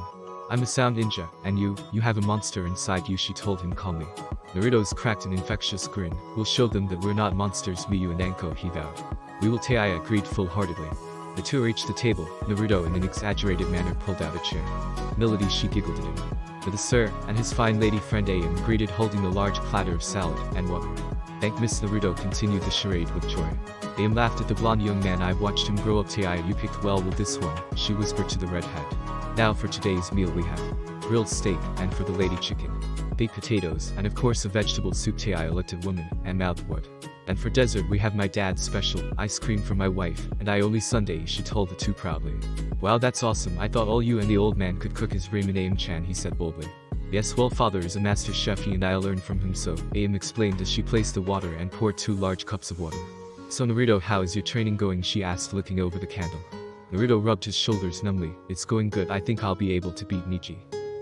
I'm a sound ninja, and you have a monster inside you, she told him calmly. Naruto's cracked an infectious grin. We'll show them that we're not monsters, me, you, and Anko, he vowed. We will, Taiya agreed full-heartedly. The two reached the table. Naruto, in an exaggerated manner, pulled out a chair. Melody, she giggled at him. The sir and his fine lady friend Aim greeted, holding a large platter of salad and water. Thank Miss. Naruto continued the charade with joy. Aim laughed at the blonde young man. I've watched him grow up. Taiya, you picked well with this one, she whispered to the red hat. Now for today's meal we have grilled steak, and for the lady chicken, baked potatoes, and of course a vegetable soup. Taiya looked at woman and mouthed what? And for dessert we have my dad's special, ice cream for my wife, and I only Sunday, she told the two proudly. Wow, that's awesome. I thought all you and the old man could cook as Ramen. Aim-chan, he said boldly. Yes, well, father is a master chef, he and I learned from him, so, Aim explained as she placed the water and poured 2 large cups of water. So Naruto, how is your training going, she asked, looking over the candle. Naruto rubbed his shoulders numbly. It's going good. I think I'll be able to beat Nichi.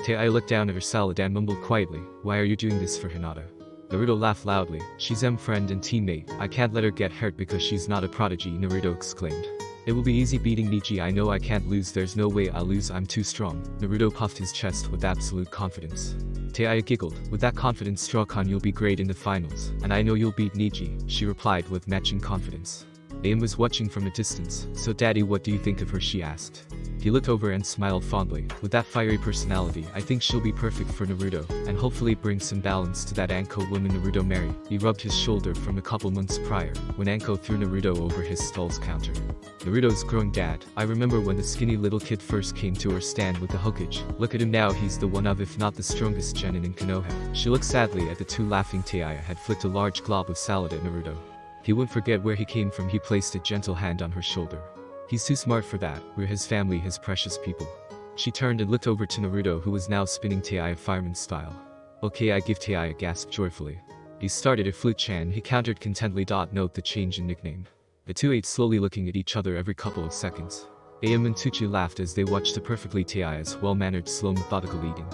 Taiya looked down at her salad and mumbled quietly, why are you doing this for Hinata? Naruto laughed loudly. She's M friend and teammate. I can't let her get hurt because she's not a prodigy, Naruto exclaimed. It will be easy beating Nichi. I know I can't lose. There's no way I'll lose. I'm too strong. Naruto puffed his chest with absolute confidence. Taiya giggled. With that confidence, Strawcon, you'll be great in the finals. And I know you'll beat Nichi, she replied with matching confidence. Aim was watching from a distance. So daddy, what do you think of her, she asked. He looked over and smiled fondly. With that fiery personality, I think she'll be perfect for Naruto, and hopefully bring some balance to that Anko woman Naruto married. He rubbed his shoulder from a couple months prior, when Anko threw Naruto over his stall's counter. Naruto's growing dad. I remember when the skinny little kid first came to her stand with the Hokage. Look at him now, he's the one of, if not the strongest genin in Konoha. She looked sadly at the two laughing. Taiya had flicked a large glob of salad at Naruto. He wouldn't forget where he came from. He placed a gentle hand on her shoulder. He's too smart for that. We're his family, his precious people. She turned and looked over to Naruto, who was now spinning Taiya fireman style. Okay, I give. Taiya gasped joyfully. He started a flute-chan, he countered contently. Note the change in nickname. The two ate slowly, looking at each other every couple of seconds. Aim and Tucci laughed as they watched the perfectly Taiya's well-mannered, slow, methodical eating.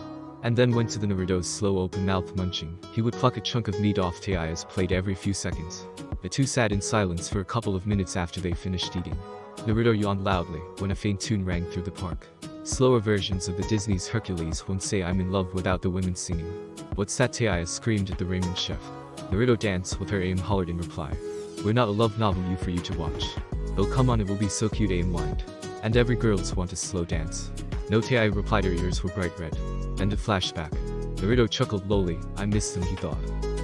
And then went to the Naruto's slow, open-mouthed munching. He would pluck a chunk of meat off Taiya's plate every few seconds. The two sat in silence for a couple of minutes after they finished eating. Naruto yawned loudly when a faint tune rang through the park. Slower versions of the Disney's Hercules won't say I'm in love without the women singing. What's that? Taiya screamed at the ramen chef. Naruto danced with her. Aim hollered in reply. We're not a love novel for you to watch. Oh come on, it will be so cute, Aim whined. And every girls want a slow dance. No, Taiya replied, her ears were bright red. And a flashback. Naruto chuckled lowly. I miss them, he thought.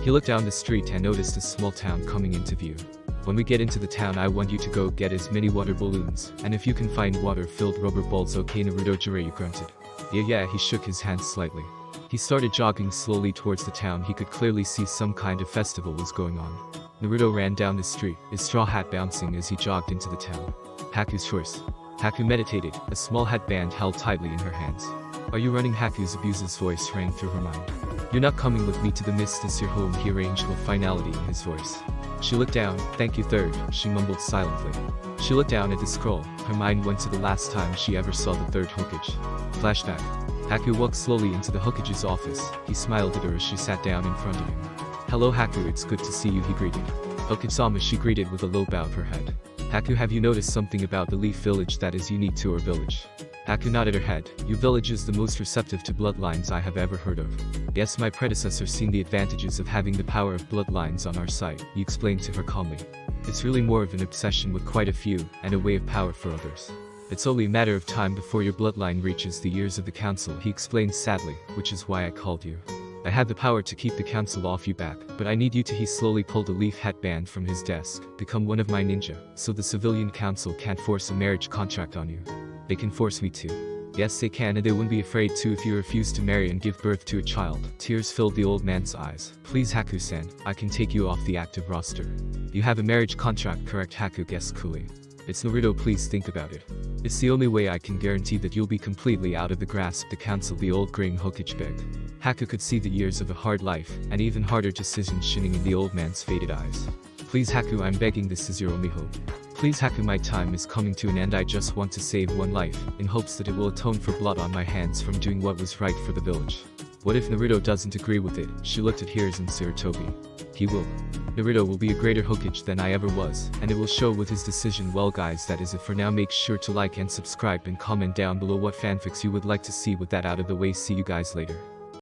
He looked down the street and noticed a small town coming into view. When we get into the town, I want you to go get as many water balloons, and if you can find water-filled rubber balls. Okay, Naruto, Jiraiya grunted. Yeah, he shook his hand slightly. He started jogging slowly towards the town. He could clearly see some kind of festival was going on. Naruto ran down the street, his straw hat bouncing as he jogged into the town. Haku's choice. Haku meditated, a small headband held tightly in her hands. Are you running? Haku's abusive voice rang through her mind. You're not coming with me to the mist, is your home, he arranged with finality in his voice. She looked down. Thank you, third, she mumbled silently. She looked down at the scroll. Her mind went to the last time she ever saw the third Hokage. Flashback. Haku walked slowly into the Hokage's office. He smiled at her as she sat down in front of him. Hello Haku, it's good to see you, he greeted. Hokage-sama, she greeted with a low bow of her head. Haku, have you noticed something about the Leaf Village that is unique to our village? Haku nodded her head. Your village is the most receptive to bloodlines I have ever heard of. Yes, my predecessor seen the advantages of having the power of bloodlines on our side, he explained to her calmly. It's really more of an obsession with quite a few, and a way of power for others. It's only a matter of time before your bloodline reaches the ears of the council, he explained sadly, which is why I called you. I had the power to keep the council off you back, but I need you to. He slowly pulled a leaf hat band from his desk. Become one of my ninja, so the civilian council can't force a marriage contract on you. They can force me to. Yes, they can, and they wouldn't be afraid to if you refuse to marry and give birth to a child. Tears filled the old man's eyes. Please, Haku-san, I can take you off the active roster. You have a marriage contract, correct? Haku guessed coolly. It's Naruto, please think about it. It's the only way I can guarantee that you'll be completely out of the grasp of the council, the old graying Hokage begged. Haku could see the years of a hard life, and even harder decisions shining in the old man's faded eyes. Please, Haku, I'm begging, this is your only hope. Please, Haku, my time is coming to an end. I just want to save one life, in hopes that it will atone for blood on my hands from doing what was right for the village. What if Naruto doesn't agree with it? She looked at Hiruzen Sarutobi. He will. Naruto will be a greater Hokage than I ever was, and it will show with his decision. Well guys, that is it for now. Make sure to like and subscribe and comment down below what fanfics you would like to see. With that out of the way, see you guys later.